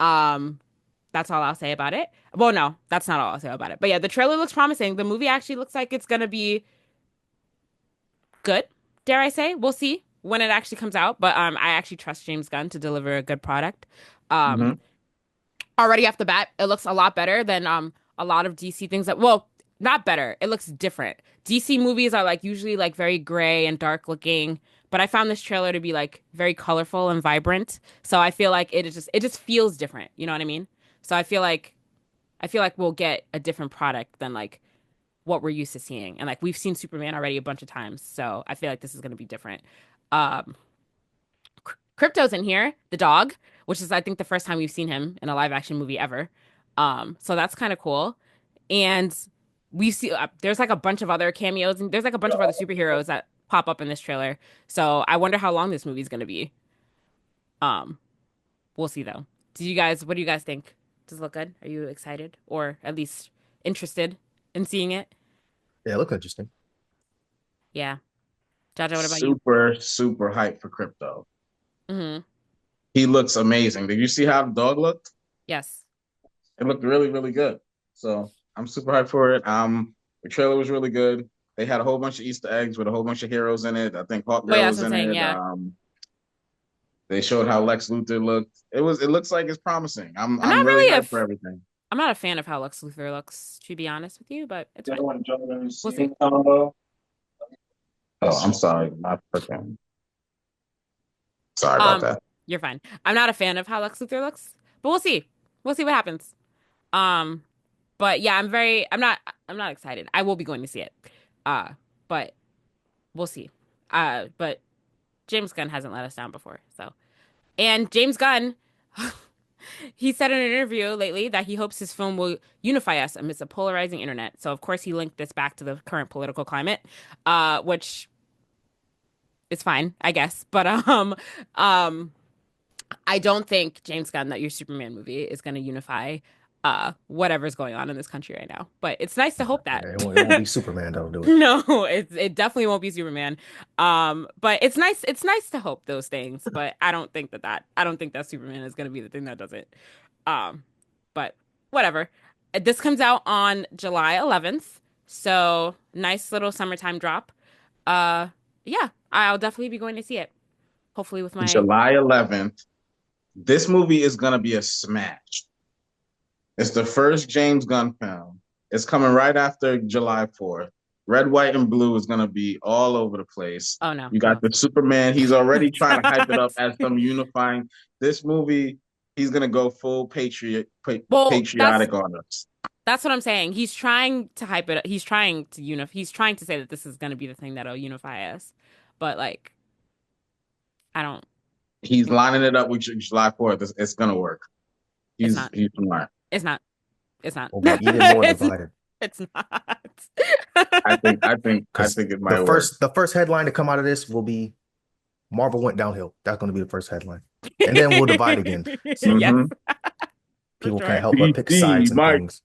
Um, that's all I'll say about it. Well, no, that's not all I'll say about it. But yeah, the trailer looks promising. The movie actually looks like it's gonna be good, dare I say. We'll see when it actually comes out. But I actually trust James Gunn to deliver a good product. Um, Hmm. already off the bat, it looks a lot better than a lot of DC things that well, not better. It looks different. DC movies are like usually like very gray and dark looking, but I found this trailer to be like very colorful and vibrant. So I feel like it just feels different. You know what I mean? So I feel like we'll get a different product than like what we're used to seeing. And like we've seen Superman already a bunch of times, so I feel like this is going to be different. Um Crypto's in here, the dog, which is I think the first time we've seen him in a live action movie ever. So that's kind of cool. And we see there's like a bunch of other cameos and there's like a bunch of other superheroes that pop up in this trailer. So I wonder how long this movie's going to be. Um we'll see though. What do you guys think? Does it look good? Are you excited or at least interested in seeing it? yeah, it looked interesting. Yeah. Jaja, what about you? Super, super hyped for Crypto. Hmm. He looks amazing. Did you see how the dog looked? Yes. It looked really, really good. So I'm super hyped for it. The trailer was really good. They had a whole bunch of Easter eggs with a whole bunch of heroes in it. I think Well, yeah, Hawkgirl that's was what I'm in saying. it. Yeah. They showed how Lex Luthor looked. It looks like it's promising. I'm I'm I'm not really really a hyped for f everything. I'm not a fan of how Lex Luthor looks, to be honest with you, but it's The fine. other one, Joker and We'll see. Steven combo. Oh, I'm sorry. My freaking sorry about Um, that. you're fine. I'm not a fan of how Lex Luthor looks, but we'll see. We'll see what happens. Um, but yeah, I'm not excited. I will be going to see it. Uh, but we'll see. But James Gunn hasn't let us down before, so. And James Gunn, he said in an interview lately that he hopes his film will unify us amidst a polarizing internet. So of course he linked this back to the current political climate, which is fine, I guess. But um, I don't think James Gunn that your Superman movie is going to unify whatever's going on in this country right now. But it's nice to hope that. Yeah, it won't be Superman that'll do it. No, it definitely won't be Superman. But it's nice to hope those things, but I don't think that Superman is going to be the thing that does it. Um, but whatever. This comes out on July 11th, so nice little summertime drop. Uh, yeah, I'll definitely be going to see it. Hopefully with my July 11th. This movie is gonna be a smash. It's the first James Gunn film. It's coming right after July 4th. Red, white, and blue is gonna be all over the place. Oh no, You got no. the Superman. He's already It's trying to hype it up not. as some unifying. This movie, he's gonna go full Well, that's patriotic on us. that's what I'm saying. He's trying to hype it up. He's trying to say that this is going to be the thing that'll unify us. But like I don't He's think lining it up with July 4th. It's gonna work. it's He's not. he's smart. It's not. It's not. We'll be even more It's divided. it's not. I Because think it the might work. first the first headline to come out of this will be Marvel went downhill. That's going to be the first headline. And then we'll divide again. So Yes, Hmm. for people can't sure. help but pick sides and things.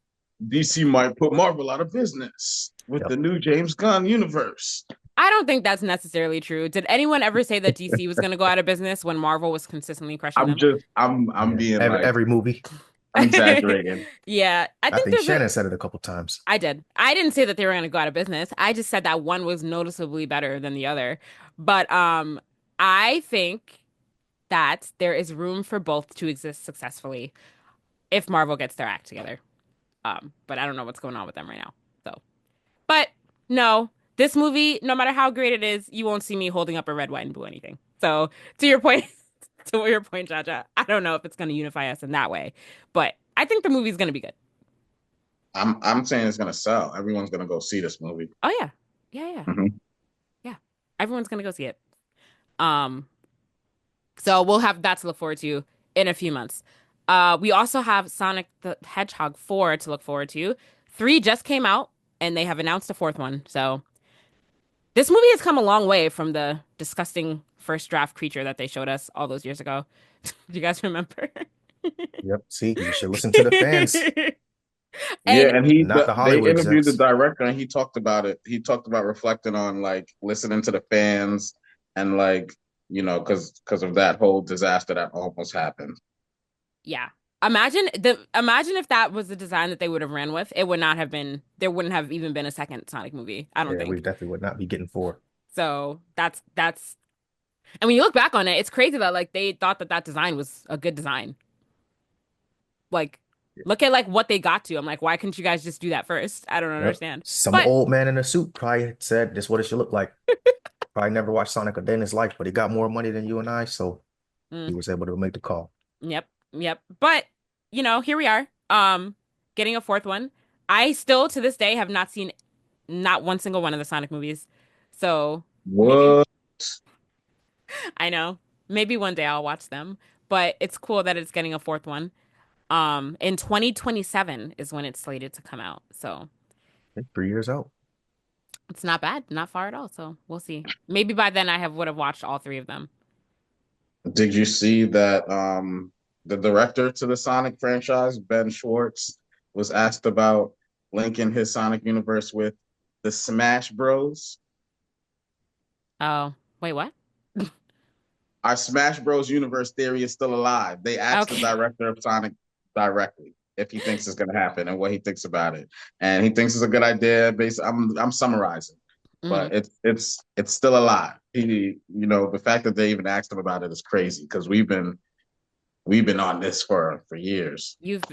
DC might put Marvel out of business with Yep. the new James Gunn universe. I don't think that's necessarily true. Did anyone ever say that DC was going to go out of business when Marvel was consistently crushing them? I'm Yeah. being like, Every movie. I'm exaggerating. Yeah, I I think think there's a Shannon said it a couple times. I did. I didn't say that they were going to go out of business. I just said that one was noticeably better than the other. But I think that there is room for both to exist successfully if Marvel gets their act together. But I don't know what's going on with them right now. So, but no, this movie, no matter how great it is, you won't see me holding up a red, white, and blue anything. So, to your point, Jaja, I don't know if it's going to unify us in that way, but I think the movie's going to be good. I'm saying it's gonna sell. Everyone's gonna go see this movie. Oh yeah, yeah, yeah, Hmm. yeah. Everyone's gonna go see it. Um, so we'll have that to look forward to in a few months. We also have Sonic the Hedgehog 4 to look forward to. 3 just came out, and they have announced a fourth one. So this movie has come a long way from the disgusting first draft creature that they showed us all those years ago. Do you guys remember? Yep. See, you should listen to the fans. Yeah, And and Not the they Hollywood interviewed the execs. director and he talked about it. He talked about reflecting on like listening to the fans and like, because of that whole disaster that almost happened. yeah. Imagine if that was the design that they would have ran with. It would not have been there wouldn't have even been a second Sonic movie, I don't Yeah, we think. definitely would not be getting four. So that's and when you look back on it, it's crazy that like they thought that that design was a good design. Like look at like what they got to. I'm like, why couldn't you guys just do that first? I don't Yep. understand. Some But old man in a suit probably said this is what it should look like. Probably never watched Sonic a day in his life, but he got more money than you and I, so he mm, was able to make the call. yep, yep. But here we are. Getting a fourth one. I still to this day have not seen not one single one of the Sonic movies. So maybe What? I know. Maybe one day I'll watch them, but it's cool that it's getting a fourth one. In 2027 is when it's slated to come out. So 3 years out. it's not bad, not far at all. So we'll see. Maybe by then I have would have watched all three of them. Did you see that the director to the Sonic franchise, Ben Schwartz, was asked about linking his Sonic universe with the Smash Bros? Oh, wait, what? Our Smash Bros. Universe theory is still alive. They asked the Okay. director of Sonic directly if he thinks it's going to happen and what he thinks about it, and he thinks it's a good idea. I'm summarizing, Hmm. but it's still alive. The fact that they even asked him about it is crazy because we've been on this for years. You've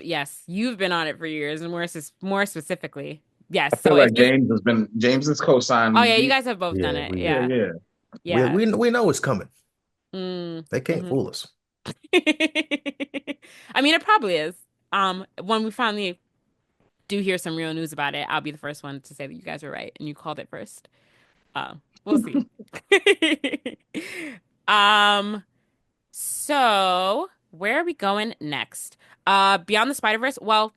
been on it for years, and more specifically, yes. I So feel if like this, James has oh co-signed. yeah, you guys have both done Yeah, it. we Yeah, Yeah, yeah. we yeah. we we know it's coming. Mm, They can't hmm. fool us. I mean, it probably is. When we finally do hear some real news about it, I'll be the first one to say that you guys were right and you called it first. We'll see. Um, so where are we going next? Beyond the Spider-Verse. Well,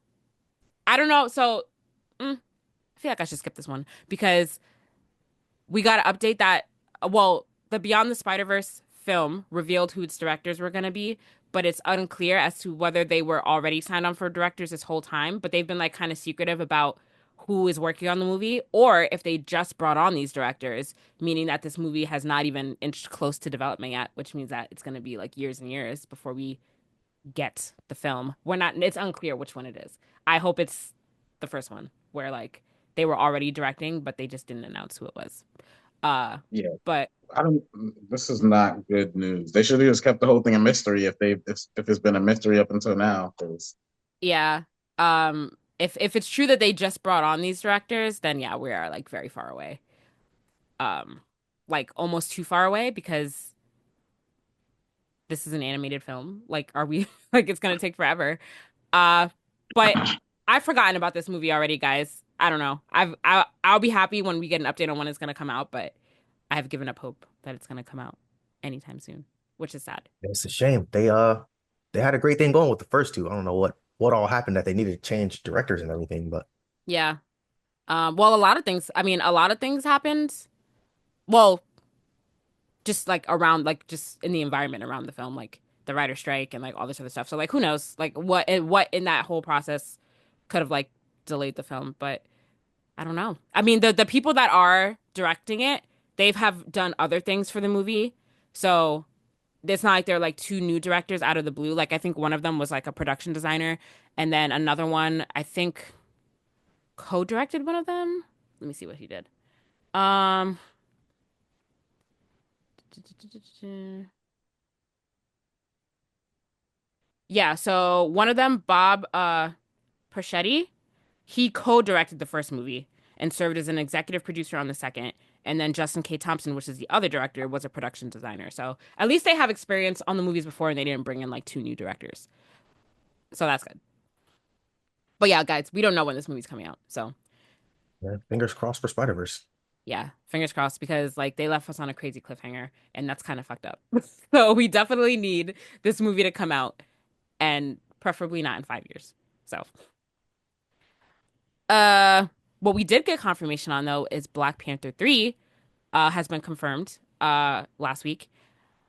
I don't know. So I feel like I should skip this one because we got to update that. Well, the Beyond the Spider-Verse film revealed who its directors were going to be, but it's unclear as to whether they were already signed on for directors this whole time, but they've been like kind of secretive about who is working on the movie or if they just brought on these directors, meaning that this movie has not even inched close to development yet, which means that it's going to be like years and years before we get the film. We're not, it's unclear which one it is. I hope it's the first one where like they were already directing, but they just didn't announce who it was. Uh, Yeah. but I don't. This is not good news. They should have just kept the whole thing a mystery if it's been a mystery up until now. Because yeah, if it's true that they just brought on these directors, then yeah, we are like very far away. Um, like almost too far away because this is an animated film. Like, are we like it's gonna take forever? Uh, but I've forgotten about this movie already, guys. I don't know. I'll be happy when we get an update on when it's gonna come out, but I have given up hope that it's gonna come out anytime soon, which is sad. It's a shame. They had a great thing going with the first two. I don't know what all happened that they needed to change directors and everything, but Yeah. Well, a lot of things. I mean, a lot of things happened. Well, just like around, like just in the environment around the film, like the writer strike and like all this other stuff. So like, who knows? Like what in that whole process could have like delayed the film, but I don't know. I mean, the people that are directing it, they've have done other things for the movie, so it's not like they're like two new directors out of the blue. Like I think one of them was like a production designer, and then another one I think co-directed one of them. Let me see what he did. Um, yeah, so one of them, Bob Perschetti, he co-directed the first movie and served as an executive producer on the second. And then Justin K. Thompson, which is the other director, was a production designer. So at least they have experience on the movies before and they didn't bring in like two new directors. So that's good. But yeah, guys, we don't know when this movie's coming out. So yeah, fingers crossed for Spider-Verse. yeah, fingers crossed because like they left us on a crazy cliffhanger and that's kind of fucked up. So we definitely need this movie to come out and preferably not in 5 years. So uh what we did get confirmation on though is Black Panther 3 has been confirmed last week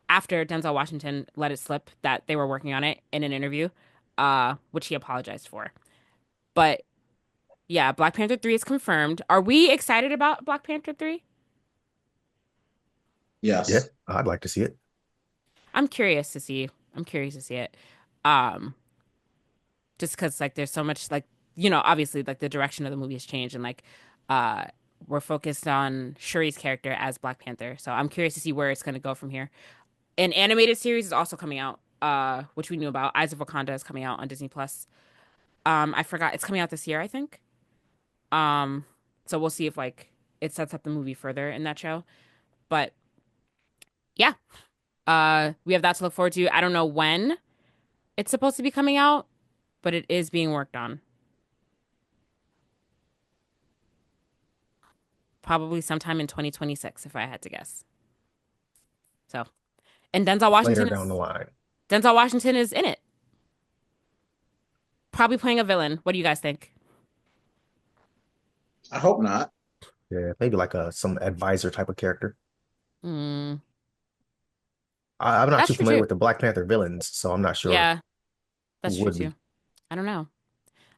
after Denzel Washington let it slip that they were working on it in an interview, which he apologized for. But Yeah, Black Panther 3 is confirmed. Are we excited about Black Panther 3? Yeah, Yes. I'd like to see it. I'm curious to see. I'm curious to see it. Um, just because like there's so much like obviously like the direction of the movie has changed and like uh we're focused on Shuri's character as Black Panther. So I'm curious to see where it's gonna go from here. An animated series is also coming out, which we knew about. Eyes of Wakanda is coming out on Disney Plus. I forgot it's coming out this year, I think. Um, so we'll see if like it sets up the movie further in that show. But yeah, we have that to look forward to. I don't know when it's supposed to be coming out, but it is being worked on. Probably sometime in 2026, if I had to guess. So, and Later down the line. Denzel Washington is in it, probably playing a villain. What do you guys think? I hope not. Yeah, maybe like some advisor type of character. Mm, I'm not that's too true familiar too. with the Black Panther villains, so I'm not sure Yeah, who that's true would too. be. I don't know.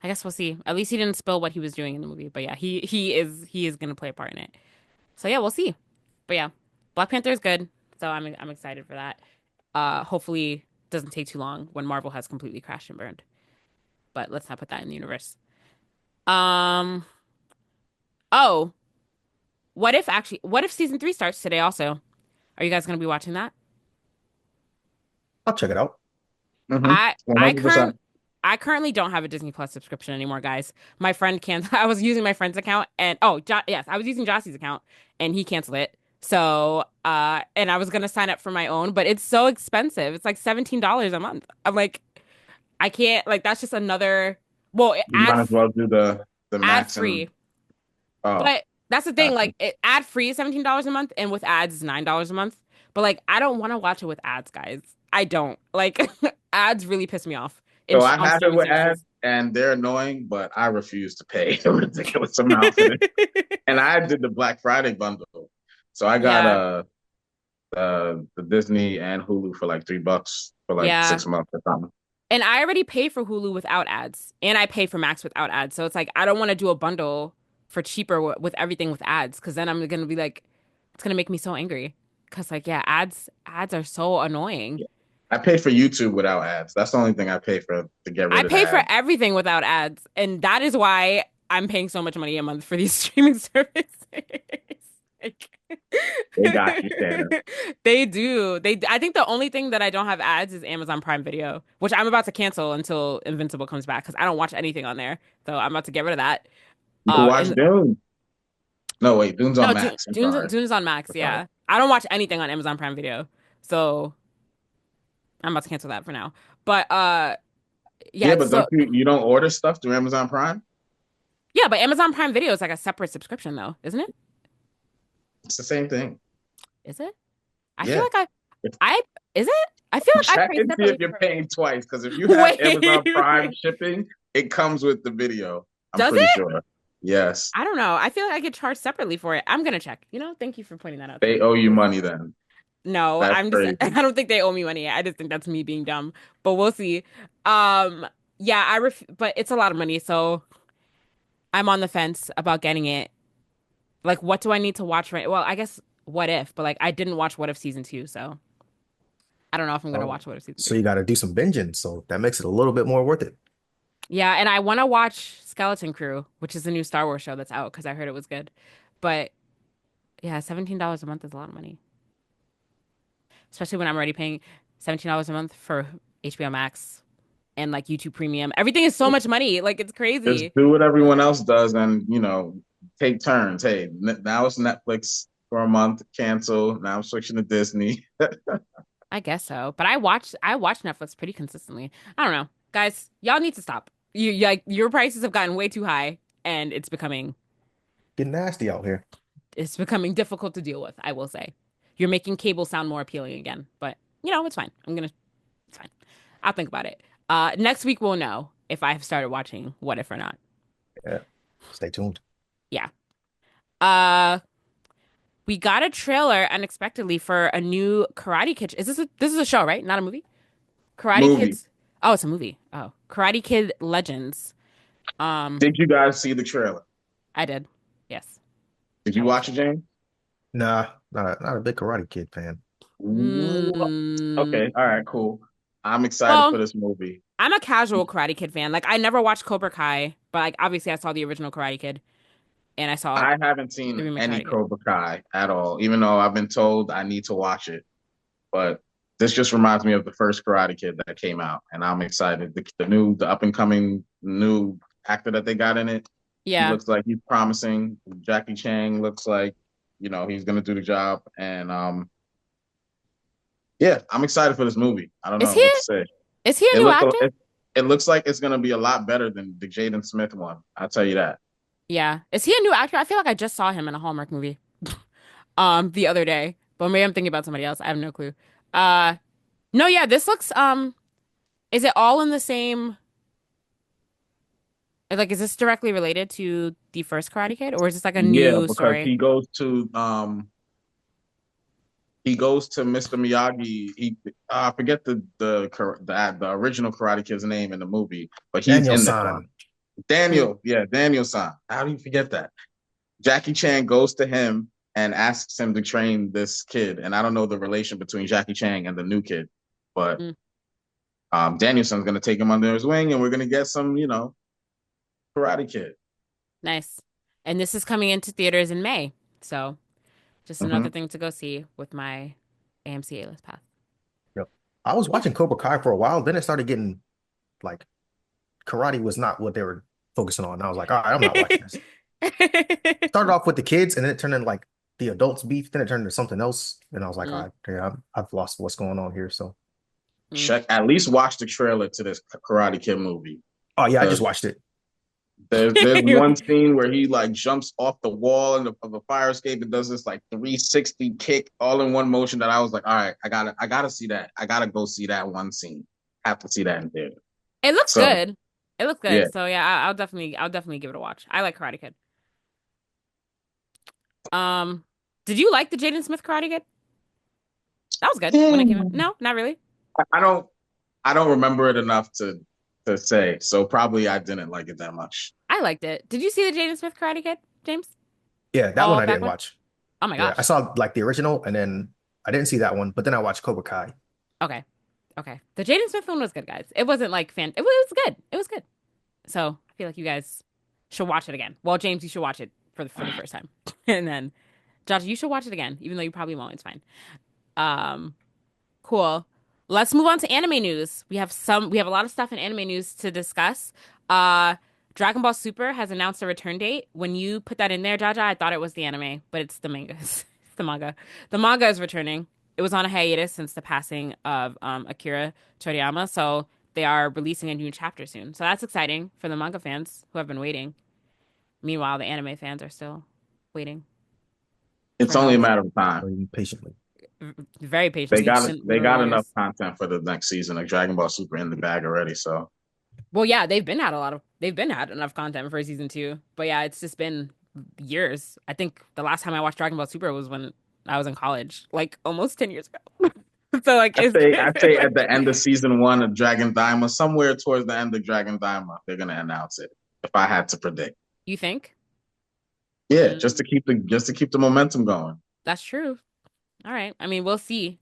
I guess we'll see. At least he didn't spill what he was doing in the movie. But yeah, he is gonna play a part in it. So yeah, we'll see. But yeah, Black Panther is good. So I'm excited for that. Hopefully doesn't take too long when Marvel has completely crashed and burned. But let's not put that in the universe. Um. Oh, what if season 3 starts today also? Are you guys gonna be watching that? I'll check it out. Mm-hmm. I I current 100%. I currently don't have a Disney Plus subscription anymore, guys. My friend canceled. I was using my friend's account and yes, I was using Jossie's account and he canceled it. So, and I was gonna sign up for my own, but it's so expensive. It's like $17 a month. I'm like, I can't like that's just another well, You might as well do the ad max and free. oh, But that's the thing, gotcha. like ad free is $17 a month and with ads is $9 a month. But like I don't want to watch it with ads, guys. I don't. Like ads really piss me off So I on have it streaming with ads services. and they're annoying, but I refuse to pay a ridiculous amount for this. And I did the Black Friday bundle. So I got Yeah. the Disney and Hulu for like $3 for like Yeah. 6 months or something. And I already pay for Hulu without ads, and I pay for Max without ads. So it's like I don't want to do a bundle for cheaper with everything with ads, because then I'm gonna be like, it's gonna make me so angry. Because like yeah, ads are so annoying. Yeah. I pay for YouTube without ads. That's the only thing I pay for to get I rid of the pay for ads. everything without ads, and that is why I'm paying so much money a month for these streaming services. Like, They got you, Shannon. they do. I think the only thing that I don't have ads is Amazon Prime Video, which I'm about to cancel until Invincible comes back because I don't watch anything on there. So I'm about to get rid of that. You can watch And Dune. No, wait, Dune's on no, Max. I'm sorry. Dune's on Max. I'm sorry. Yeah, I don't watch anything on Amazon Prime Video, so I'm about to cancel that for now. But yeah, Yeah, it's but don't so you don't order stuff through Amazon Prime? yeah, but Amazon Prime Video is like a separate subscription though, isn't it? It's the same thing. Is it? I feel Yeah. like I is it? I feel like I Check pay and see if separately you're for. paying twice. Because if you have Amazon Prime Wait, shipping, it comes with the video. I'm does pretty it? sure. Yes. I don't know. I feel like I get charged separately for it. I'm gonna check. Thank you for pointing that out to They me. owe you money then. No, That's I'm just I crazy. don't think they owe me money. I just think that's me being dumb. But we'll see. Yeah, but it's a lot of money, so I'm on the fence about getting it. Like, what do I need to watch right? Well, I guess What If, but like I didn't watch What If season 2, so I don't know if I'm gonna Oh, watch What If season so 3. you got to do some binging, so that makes it a little bit more worth it. Yeah, and I want to watch Skeleton Crew, which is the new Star Wars show that's out because I heard it was good. But yeah, $17 a month is a lot of money, especially when I'm already paying $17 a month for HBO Max and like YouTube Premium. Everything is so much money. Like it's Just crazy. do what everyone else does and, take turns. Hey, now it's Netflix for a month, cancel. Now I'm switching to Disney. I guess so. But I watch Netflix pretty consistently. I don't know. Guys, y'all need to stop. Like your prices have gotten way too high and Getting nasty out here. it's becoming difficult to deal with, I will say. You're making cable sound more appealing again, but it's fine. It's fine. I'll think about it. Next week we'll know if I have started watching What If or not. Yeah. Stay tuned. Yeah. Uh, we got a trailer unexpectedly for a new Karate Kid. This is a show, right? Not a movie? Karate Movie. Kids. Oh, it's a movie. Oh, Karate Kid Legends. Did you guys see the trailer? I did. Yes. Did I you watched watch it. it, James? Nah, not a big Karate Kid fan. What? Mm, Okay, all right, cool. I'm excited well, for this movie. I'm a casual Karate Kid fan. Like I never watched Cobra Kai, but like obviously I saw the original Karate Kid and I saw I haven't the seen remake any Karate Kid. Cobra Kai at all, even though I've been told I need to watch it. But this just reminds me of the first Karate Kid that came out, and I'm excited. The up and coming new actor that they got in it, he Yeah. looks like he's promising. Jackie Chang looks like he's gonna do the job, and yeah, I'm excited for this movie. I don't Is know he what to say. is he a It new looks actor? it looks like it's gonna be a lot better than the Jaden Smith one. I'll tell you that. Yeah. Is he a new actor? I feel like I just saw him in a Hallmark movie the other day. But maybe I'm thinking about somebody else. I have no clue. Uh no, yeah, this looks is it all in the same like is this directly related to the first Karate Kid or is this like a Yeah, new because story? he goes to Mr. Miyagi. I forget the original Karate Kid's name in the movie, but he's in the class. Daniel-san. Hmm. Daniel, yeah, Daniel-san. How do you forget that? Jackie Chan goes to him and asks him to train this kid, and I don't know the relation between Jackie Chan and the new kid, but Hmm. Daniel-san's gonna take him under his wing, and we're gonna get some, Karate Kid. Nice. And this is coming into theaters in May. So just another Hmm. thing to go see with my AMC A-list pass. Yep. I was Yeah. watching Cobra Kai for a while, then it started getting like karate was not what they were focusing on. And I was like, all right, I'm not watching this. Started off with the kids, and then it turned into like the adults beef. Then it turned into something else, and I was like, all Mm, right, yeah, I've lost what's going on here. So, mm. Check at least watch the trailer to this Karate Kid movie. oh yeah, I just Because watched it. there's one scene where he like jumps off the wall of a fire escape and does this like 360 kick all in one motion that I was like, all right, I gotta see that. I gotta go see that one scene. I have to see that in theater. It looks So good. It looks yeah. good. So yeah, I'll definitely give it a watch. I like Karate Kid. Um, did you like the Jaden Smith Karate Kid? That was good when it came out. No, not really. I don't I don't remember it enough to say. So probably I didn't like it that much. I liked it. Did you see the Jaden Smith Karate Kid, James? Yeah, that one All I back didn't one? watch. Oh my Yeah, I gosh. saw like the original, and then I didn't see that one, but then I watched Cobra Kai. Okay. Okay. The Jaden Smith one was good, guys. It wasn't like it was good. It was good. So I feel like you guys should watch it again. Well, James, you should watch it for the first time. And then Josh, you should watch it again, even though you probably won't. It's fine. Um, cool. Let's move on to anime news. We have a lot of stuff in anime news to discuss. Uh Dragon Ball Super has announced a return date. When you put that in there, Jaja, I thought it was the anime, but it's the manga. It's the manga. The manga is returning. It was on a hiatus since the passing of Akira Toriyama, so they are releasing a new chapter soon. So that's exciting for the manga fans who have been waiting. Meanwhile, the anime fans are still waiting for It's only a announcement. matter of time. Waiting patiently. Very They patiently, got just it. in They literal got enough years. content for the next season of Dragon Ball Super in the bag already. So Well, yeah, they've been had enough content for season two. But yeah, it's just been years. I think the last time I watched Dragon Ball Super was when I was in college, like almost 10 years ago. So like I it's say I been say like at the end of season one of Dragon Daima, somewhere towards the end of Dragon Daima, they're gonna announce it. If I had to predict, you think? yeah, Mm, just to keep the momentum going. that's true. All right. I mean, we'll see.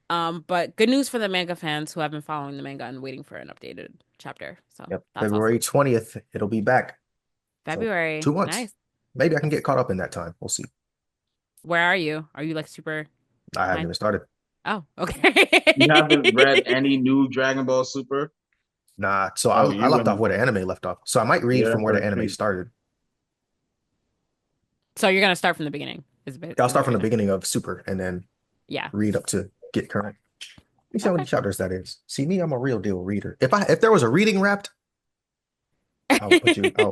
But good news for the manga fans who have been following the manga and waiting for an updated chapter. So Yep, that's February awesome. 20th, it'll be back. So February. 2 months. Nice. Maybe I can get That's caught up in that time. We'll see. where are you? Are you like super I haven't behind? even started. Oh, You haven't read okay. any new Dragon Ball Super? Nah, so Oh, I you left off and where the anime left off. So I might read you're from in where for the a anime treat. started. So you're gonna start from the beginning, I'll is start what from you're the gonna. beginning of Super and then Yeah. read up to get current. Let me see how many Okay. chapters that is. See me, I'm a real deal reader. If there was a reading wrapped, I will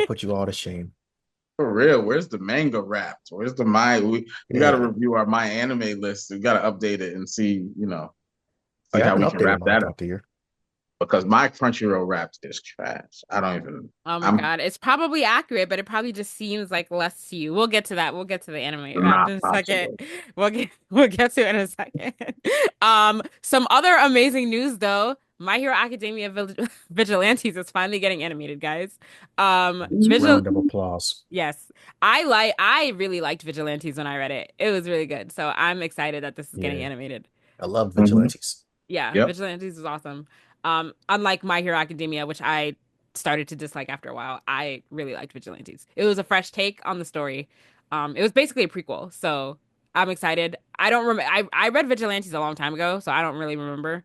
put you all to shame. For real, where's the manga wrapped? Where's the my? We got to Yeah. review our my anime list. We got to update it and see, Oh, see yeah, I've how been we can updating wrap mine that up. throughout the year. Because my Crunchyroll wrapped is trash. I don't even. Oh my I'm God. It's probably accurate, but it probably just seems like less to you. We'll get to that. We'll get to the anime wrapped not in a second. possible. We'll get to it in a second. Some other amazing news though. My Hero Academia Vigilantes is finally getting animated, guys. Round of applause. Yes. I really liked Vigilantes when I read it. It was really good. So I'm excited that this is getting Yeah, animated. I love Hmm. vigilantes. Yeah, Yep. Vigilantes is awesome. Unlike My Hero Academia, which I started to dislike after a while, I really liked Vigilantes. It was a fresh take on the story. It was basically a prequel, so I'm excited. I don't remember. I read Vigilantes a long time ago, so I don't really remember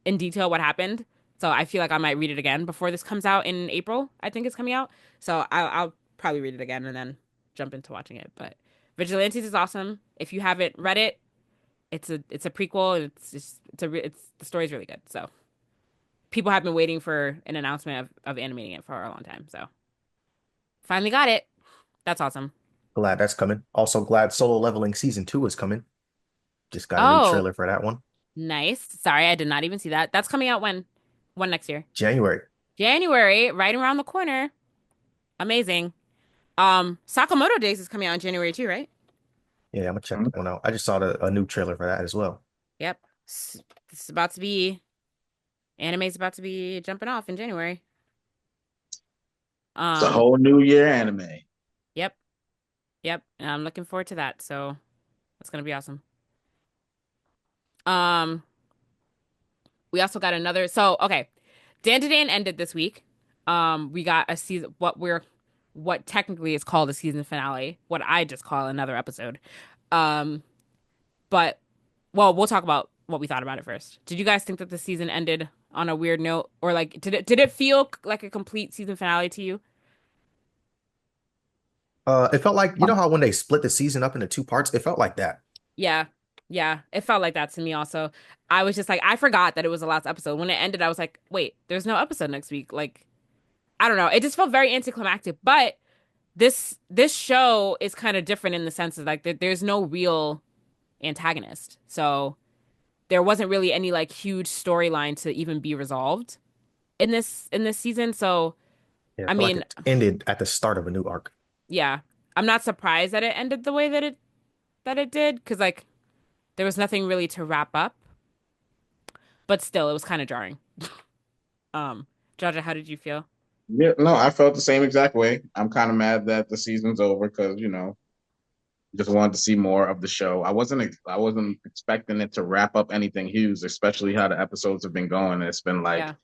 in detail what happened. So I feel like I might read it again before this comes out in April. I think it's coming out, so I'll probably read it again and then jump into watching it. But Vigilantes is awesome. If you haven't read it, it's a prequel. And it's the story's really good. So people have been waiting for an announcement of animating it for a long time. So finally got it. That's awesome. Glad that's coming. Also glad Solo Leveling season 2 is coming. Just got a new Oh, trailer for that one. nice. Sorry, I did not even see that. That's coming out when? When next year? January. January, right around the corner. Amazing. Sakamoto Days is coming out in January too, right? Yeah, I'm gonna check that one out. I just saw a new trailer for that as well. Yep. It's about to be anime's about to be jumping off in January. It's a Um, whole new year anime. yep, yep. And I'm looking forward to that. So that's gonna be awesome. Um, we also got another. So okay, Dandadan ended this week. We got a season. What technically is called a season finale. What I just call another episode. Um, but well, we'll talk about what we thought about it first. Did you guys think that the season ended on a weird note, or like did it feel like a complete season finale to you? It felt like, you know how when they split the season up into two parts, it felt like that. Yeah. Yeah, it felt like that to me also. I was just like, I forgot that it was the last episode. When it ended, I was like, wait, there's no episode next week. Like, I don't know. It just felt very anticlimactic. But this show is kind of different in the sense of like there's no real antagonist. So there wasn't really any like huge storyline to even be resolved in this season. So Yeah, I I felt like mean, it ended at the start of a new arc. yeah, I'm not surprised that it ended the way that it did because like there was nothing really to wrap up. But still, it was kind of jarring. Um, Jaja, how did you feel? Yeah, no, I felt the same exact way. I'm kind of mad that the season's over because just wanted to see more of the show. I wasn't expecting it to wrap up anything huge, especially how the episodes have been going. It's been like Yeah,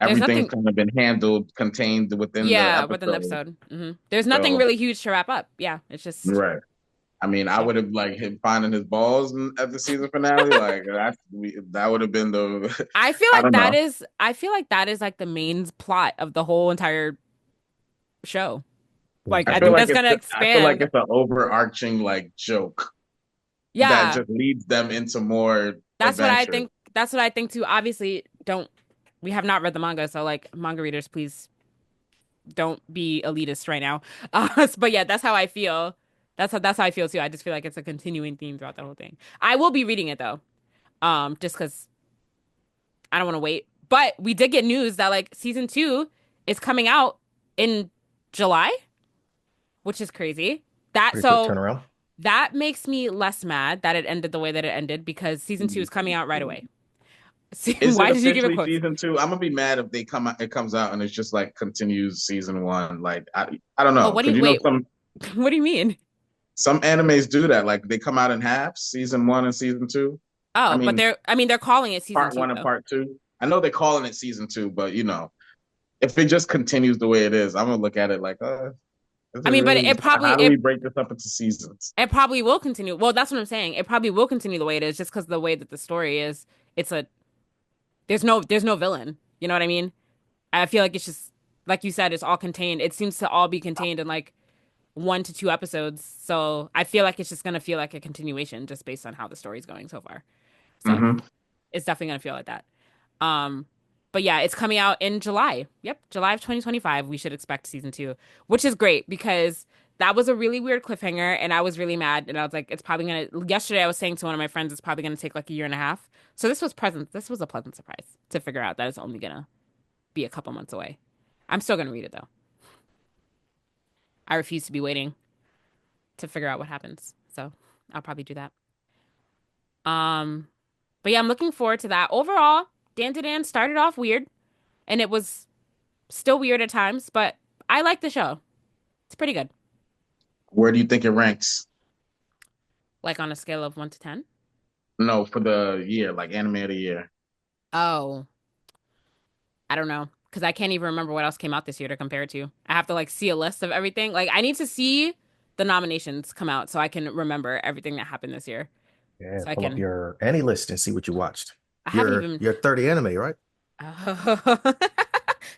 there's everything's nothing. kind of been handled, contained within the Yeah, within the episode. episode. There's nothing So, really huge to wrap up. Yeah, it's just right. I mean, I yeah. would have like him finding his balls at the season finale. Like that would have been the. I feel I like don't that know. is. I feel like that is like the main plot of the whole entire show. Yeah, Like I I I feel think agree. like that's it's gonna I feel like expand. it's an overarching like joke that Yeah, just leads them into more that's what I adventure. think. That's what I think too. Obviously, don't we have not read the manga, so like manga readers, please don't be elitist right now. But yeah, that's how I feel. That's how I feel too. I just feel like it's a continuing theme throughout the whole thing. I will be reading it though, just because I don't want to wait. But we did get news that like season two is coming out in July, which is crazy. That Pretty quick so turnaround. that makes me less mad that it ended the way that it ended because season two is coming out right away. See, Is it why did you give it officially quotes? season two? I'm gonna be mad if they come out. It comes out and it's just like continues season one. Like I don't Well, know what do because you you know wait? What do you mean? some animes do that. Like they come out in halves, season one and season two. I Oh, but mean, they're calling it season part two one and though. part two. I know they're calling it season two, but if it just continues the way it is, I'm gonna look at it like, is I it mean, but really? it probably How do we it break this up into seasons? it probably will continue. Well, that's what I'm saying. It probably will continue the way it is, just because the way that the story is. It's a there's no villain. You know what I mean? I feel like it's just like you said, it's all contained. It seems to all be contained in like 1 to 2 episodes. So I feel like it's just gonna feel like a continuation, just based on how the story's going so far. So Hmm. it's definitely gonna feel like that. Um, but yeah, it's coming out in July. Yep, July of 2025. We should expect season two, which is great because that was a really weird cliffhanger, and I was really mad. And I was like, it's probably gonna. Yesterday, I was saying to one of my friends, it's probably gonna take like a year and a half. So this was present. This was a pleasant surprise to figure out that it's only gonna be a couple months away. I'm still gonna read it though. I refuse to be waiting to figure out what happens. So I'll probably do that. Um, but yeah, I'm looking forward to that. Overall, Dandadan started off weird, and it was still weird at times, but I like the show. It's pretty good. Where do you think it ranks? Like on a scale of 1 to 10. No, for the year, like anime of the year. Oh, I don't know. Because I can't even remember what else came out this year to compare it to. I have to like see a list of everything. Like I need to see the nominations come out so I can remember everything that happened this year. Yeah, So I pull up can. your any list and see what you watched. I haven't Your even. your 30 anime, right? I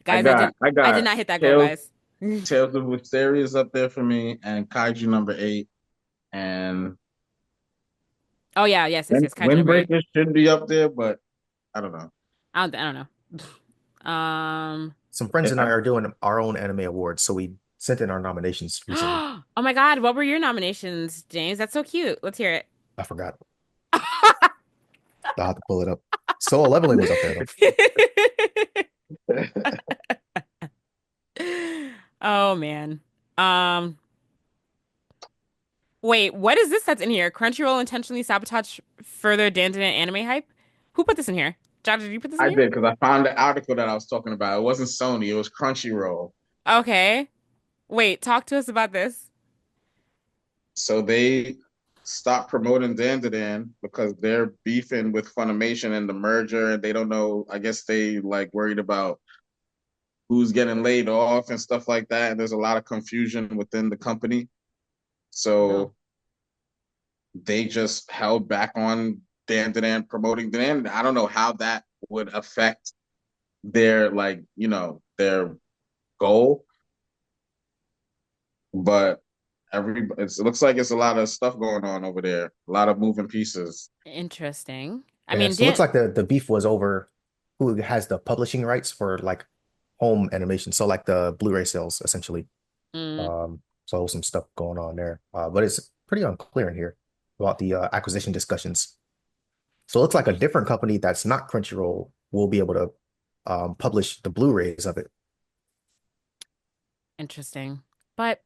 Guys, got I I did got not hit that goal, Tales guys. Tales of Wisteria is up there for me, and Kaiju number 8, and Oh yeah, yes, yes. Kaiju number 8. Windbreaker should be up there, but I don't know. I don't know. Some friends Yeah, and I are doing our own anime awards, so we sent in our nominations recently. Oh my God, what were your nominations, James? That's so cute. Let's hear I forgot. I'll have to pull it up. Solo Leveling was up there though. it. I Oh man. Um, Wait, what is this that's in here? Crunchyroll intentionally sabotage further Dandadan anime hype? Who put this in here? Jaja, did you put this in here? did because I found the article that I was talking about. It wasn't Sony, it was Crunchyroll. Okay. Wait, talk to us about this. So they stopped promoting Dandadan because they're beefing with Funimation and the merger, and they don't know. I guess they like worried about who's getting laid off and stuff like that. And there's a lot of confusion within the company. Oh, So they just held back on Dandadan promoting Dan. I don't know how that would affect their like, their goal, but it looks like it's a lot of stuff going on over there, a lot of moving pieces. interesting. I Yeah, mean, so it looks Dan. like the beef was over who has the publishing rights for like home animation. So like the Blu-ray sales essentially. Mm, So some stuff going on there. But it's pretty unclear in here about the acquisition discussions. So it looks like a different company that's not Crunchyroll will be able to publish the Blu-rays of it. interesting. But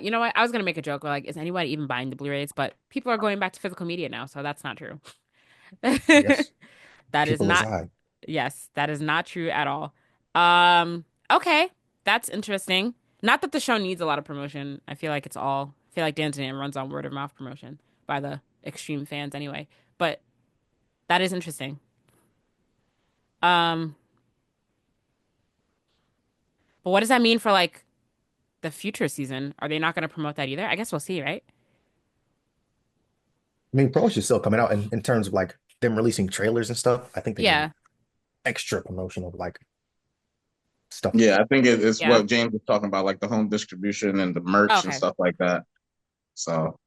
you know what? I was gonna make a joke like, is anybody even buying the Blu-rays? But people are going back to physical media now, so that's not true. I guess That is people not, aside. yes, that is not true at all. Okay, that's interesting. Not that the show needs a lot of promotion. I feel like Dancing runs on word of mouth promotion by the extreme fans anyway. But that is interesting. Um, but what does that mean for like the future season? Are they not going to promote that either? I guess we'll see, right? I mean, promotion's still coming out in terms of like them releasing trailers and stuff. I think they need Yeah, extra promotion of like stuff. Yeah, I think it's yeah. what James was talking about, like the home distribution and the merch and Okay, stuff like that. So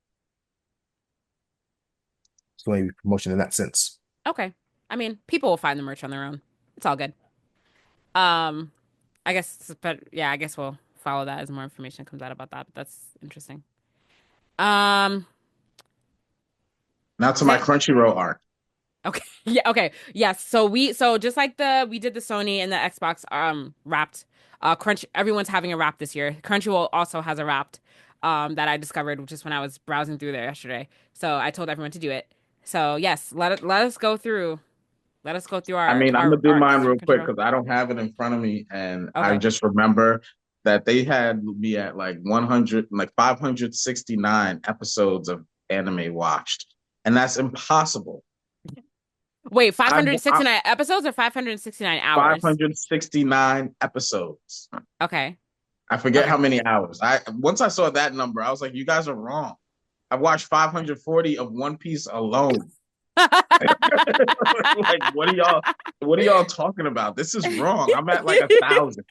So maybe promotion in that sense. okay. I mean, people will find the merch on their own. It's all good. Um, I guess, but yeah, I guess we'll follow that as more information comes out about that. But that's interesting. Um, now to does my that Crunchyroll arc. okay? Yeah, okay. Yes. So just like we did the Sony and the Xbox wrapped. Everyone's having a wrap this year. Crunchyroll also has a wrapped that I discovered just when I was browsing through there yesterday. So I told everyone to do it. So yes, let us go through. Let us go through I mean, I'm our gonna do mine arcs for real quick Crunchyroll. because I don't have it in front of me, and I Okay. just remember that they had me at like 100, like 569 episodes of anime watched, and that's impossible. Wait, I 569 episodes or 569 hours? 569 episodes. Okay. I forget Okay. how many hours. I Once I saw that number, I was like, you guys are wrong. I watched 540 of One Piece alone. Like, what are y'all talking about? This is wrong. I'm at like 1,000.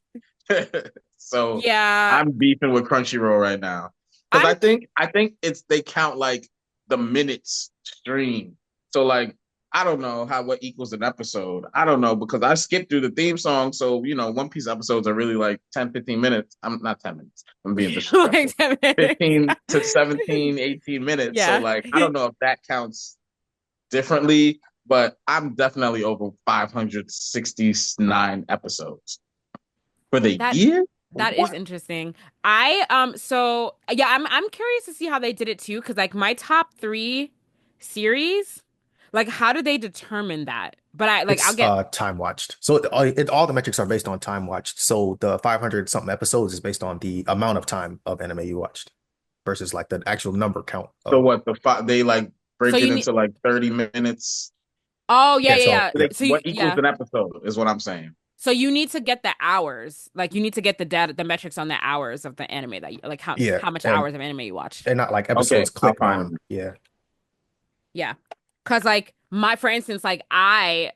So Yeah, I'm beefing with Crunchyroll right now. Because I'm I think it's they count like the minutes stream. So like I don't know what equals an episode. I don't know because I skipped through the theme song. So, One Piece episodes are really like 10, 15 minutes. I'm not 10 minutes. I'm being disrespectful. like 10 minutes. 15 to 17, 18 minutes. So Yeah. like I don't know if that counts differently, but I'm definitely over 569 episodes for the That year. that is What? interesting. I so yeah, I'm curious to see how they did it too, because like my top three series, Like, how do they determine that? But I'll It's get. time watched. So all the metrics are based on time watched. So the 500 something episodes is based on the amount of time of anime you watched versus like the actual number count So of. what they like So break it you need. into like 30 minutes. Oh yeah, Yeah, yeah, so yeah. yeah, So What equals yeah. an episode is what I'm saying. So you need to get the hours. Like you need to get the data, the metrics on the hours of the anime that you like yeah, how much and hours of anime you watched. and not like Okay, episodes I'll clicked find on. them. Yeah. Yeah. Cause like for instance, like I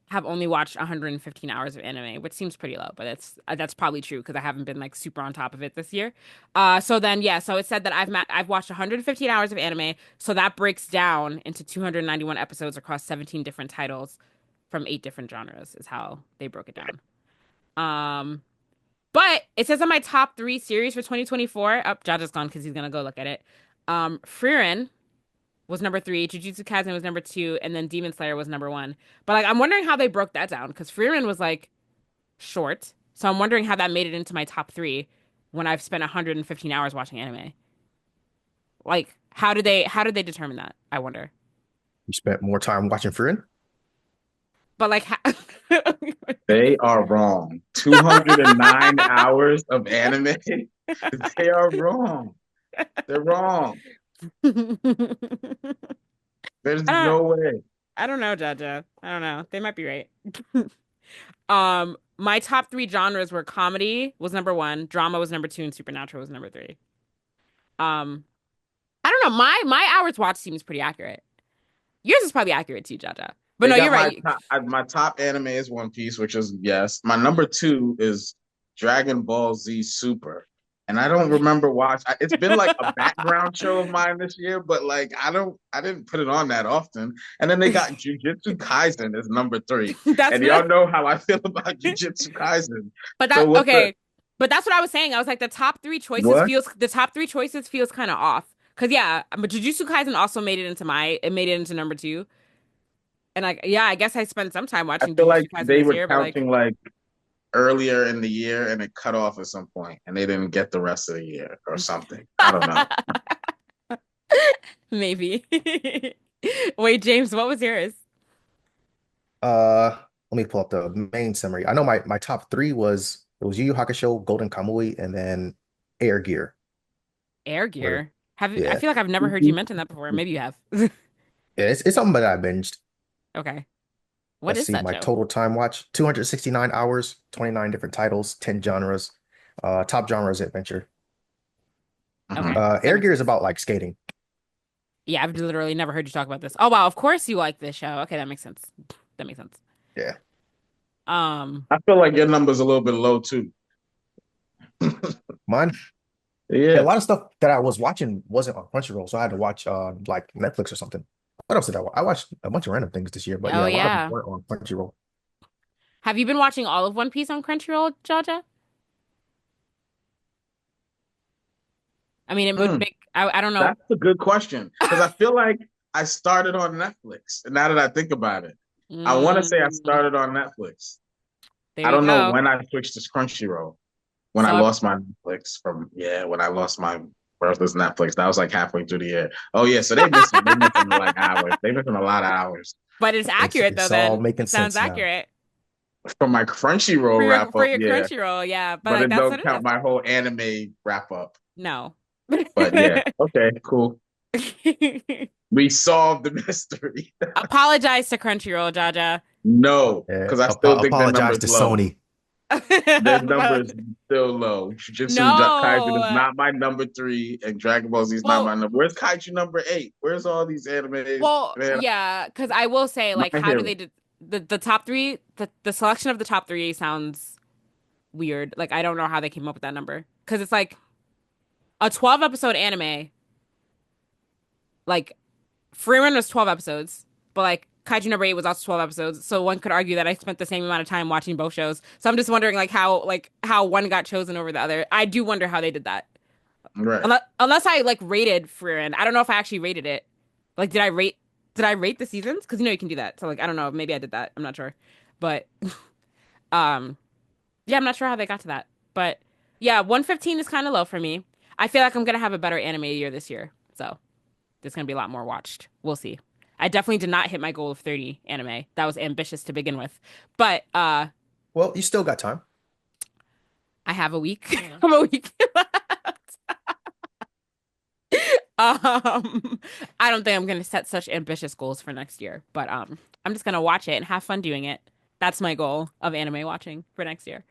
have only watched 115 hours of anime, which seems pretty low, but that's probably true because I haven't been like super on top of it this year. So then yeah, so it said that I've watched 115 hours of anime, so that breaks down into 291 episodes across 17 different titles from 8 different genres is how they broke it down. Um, but it says on my top three series for 2024. Up, Jaja's gone because he's gonna go look at it. Frieren was number three, Jujutsu Kaisen was number two, and then Demon Slayer was number one. But like, I'm wondering how they broke that down because Frieren was like short, so I'm wondering how that made it into my top three when I've spent 115 hours watching anime. Like, how did they determine that? I wonder. You spent more time watching Frieren? But like, They are wrong. 209 hours of anime. They are wrong. They're wrong. There's I don't, no way. I don't know, Jaja. I don't know. They might be right. My top three genres were comedy was number one, drama was number two, and supernatural was number three. Um, I don't know. My hours watch seems pretty accurate. Yours is probably accurate too, Jaja. But They no, got you're right. my top anime is One Piece, which is yes. My number two is Dragon Ball Z Super. And I don't remember it's been like a background show of mine this year, but like I didn't put it on that often. And then they got Jujutsu Kaisen as number three. That's And y'all know how I feel about Jujutsu Kaisen. but So that what's the okay. But that's what I was saying. I was like what? the top three choices feels kind of off. Cause yeah, but Jujutsu Kaisen also made it into number two. And like yeah, I guess I spent some time I watching feel like Jujutsu Kaisen they this were year, but like counting like earlier in the year and it cut off at some point and they didn't get the rest of the year or something. I don't know. maybe. Wait, James, what was yours? Let me pull up the main summary. I know my top three was it was Yu Yu Hakusho, Golden Kamuy, and then Air Gear. Air Where Gear. I yeah, feel like I've never heard you mention that before. Maybe you have. yeah, it's something that I binged. Okay. What Let's is see, that my show? total time watch 269 hours, 29 different titles, 10 genres. Top genre is adventure. Okay. That Air makes Gear is sense. about like skating. Yeah, I've literally never heard you talk about this. Oh wow, of course you like this show. Okay, that makes sense. That makes sense. Yeah, Um, I feel like your number's a little bit low too. mine. A Yeah. lot of stuff that I was watching wasn't on Crunchyroll, so I had to watch like Netflix or something. What else did I watch? I watched a bunch of random things this year, but oh yeah, a lot of them yeah. weren't on Crunchyroll. Have you been watching all of One Piece on Crunchyroll, Jaja? I mean, it would Hmm. make I don't know. That's a good question because I feel like I started on Netflix. And now that I think about it, I want to say I Mm, started on Netflix. there I you don't know go. when I switched to Crunchyroll. When I So lost my Netflix when I lost my worthless Netflix, that was like halfway through the year. Oh yeah, so they missing like hours. They missing a lot of hours but it's It's accurate though it's all then. making It sounds sense now. accurate for my for Crunchyroll your wrap for up. your Yeah, Crunchyroll, yeah. But but like it that's what don't it count is. my whole anime wrap up. No. But yeah, okay, cool. We solved the mystery. Apologize to Crunchyroll, Jaja. No, because I still think their Apologize number's to low. Sony. Their number is still low. Jujutsu Kaisen is No. not my number three, and Dragon Ball Z is not my Well, number. Where's Kaiju number eight? Where's all these animes? Man, yeah, because I will say, like, my how do hero. they do the top three? The selection of the top three sounds weird. Like, I don't know how they came up with that number because it's like a 12 episode anime. Like, Freeman was 12 episodes, but like Kaiju number 8 was also 12 episodes. So one could argue that I spent the same amount of time watching both shows. So I'm just wondering, how one got chosen over the other. I do wonder how they did that. Right. Unless I like rated Frieren. I don't know if I actually rated it. Like, did I rate the seasons? Because you know you can do that. So like, I don't know. Maybe I did that. I'm not sure. But um, yeah, I'm not sure how they got to that. But yeah, 115 is kind of low for me. I feel like I'm gonna have a better anime year this year. So there's gonna be a lot more watched. We'll see. I definitely did not hit my goal of 30 anime. That was ambitious to begin with. But Well, you still got time. I have a week. I have a week left. I don't think I'm gonna set such ambitious goals for next year, but I'm just gonna watch it and have fun doing it. That's my goal of anime watching for next year.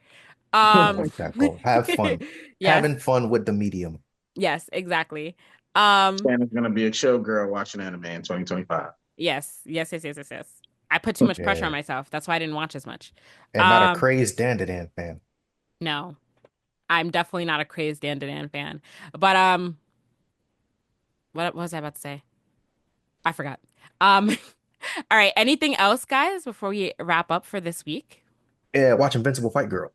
I Um, like that goal. Have fun. yes, Having fun with the medium. yes, exactly. Um, Shannon's gonna be a chill girl watching anime in 2025. yes, yes, yes, yes, yes, yes. I put too much pressure on Yeah. myself. That's why I didn't watch as much. And not a Um, crazed Dandadan fan. no, I'm definitely not a crazed Dandadan fan. But what was I about to say? I forgot. Um, all right. Anything else, guys, before we wrap up for this week? Yeah, watch Invincible Fight Girl.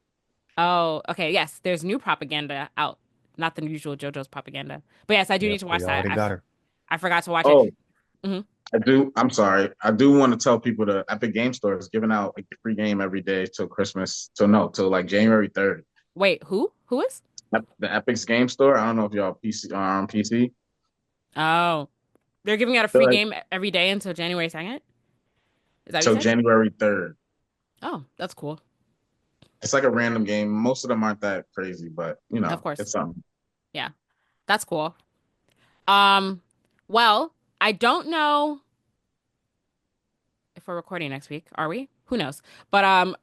Oh, okay. Yes, there's new propaganda out. Not the usual JoJo's propaganda. But yes, I do Yep, need to watch we that. already got her. I forgot to watch it. Oh, Hmm. I do. I'm sorry. I do want to tell people the Epic Game Store is giving out like a free game every day till Christmas. So no, till like January 3rd. Wait, who? Who is? The Epic's Game Store. I don't know if y'all PC are on PC. Oh, they're giving out a They're free like game every day until January 2nd. Is that what you till said? January 3rd. Oh, that's cool. It's like a random game. Most of them aren't that crazy, but Of it's course. something. Yeah, that's cool. Um, well, I don't know if we're recording next week. Are we? Who knows? But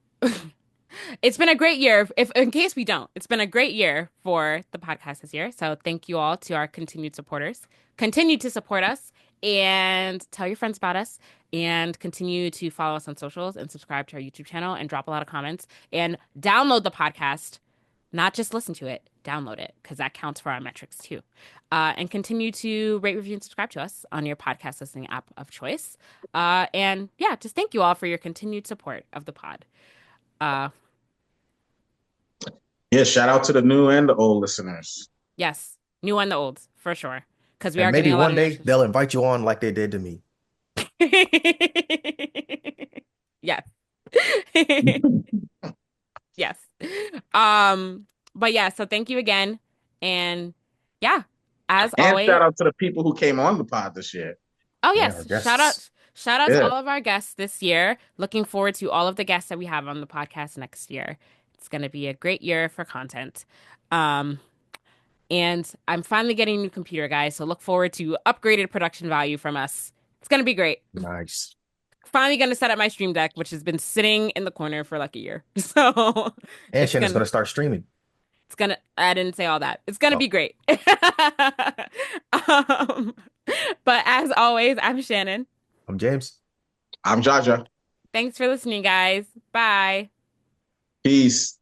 it's been a great year. If in case we don't, it's been a great year for the podcast this year. So thank you all to our continued supporters. Continue to support us and tell your friends about us and continue to follow us on socials and subscribe to our YouTube channel and drop a lot of comments and download the podcast. Not just listen to it, download it because that counts for our metrics too. And continue to rate, review, and subscribe to us on your podcast listening app of choice. And yeah, just thank you all for your continued support of the pod. Uh, Yeah, shout out to the new and the old listeners. Yes, new and the old, for sure. Because we And are getting maybe a lot one of new day listeners. they'll invite you on like they did to me. Yes. Yes. But yeah, so thank you again. And yeah, as And always. shout out to the people who came on the pod this year. Oh Yeah, I yes, guess. shout out to Yeah. all of our guests this year. Looking forward to all of the guests that we have on the podcast next year. It's gonna be a great year for content. Um, and I'm finally getting a new computer, guys, so look forward to upgraded production value from us. It's gonna be great. Nice. Finally gonna set up my stream deck, which has been sitting in the corner for like a year. So And it's Shannon's gonna gonna start streaming. it's gonna I didn't say all that. It's gonna Oh, be great. um, but as always, I'm Shannon. I'm James. I'm Jaja. Thanks for listening, guys. Bye. Peace.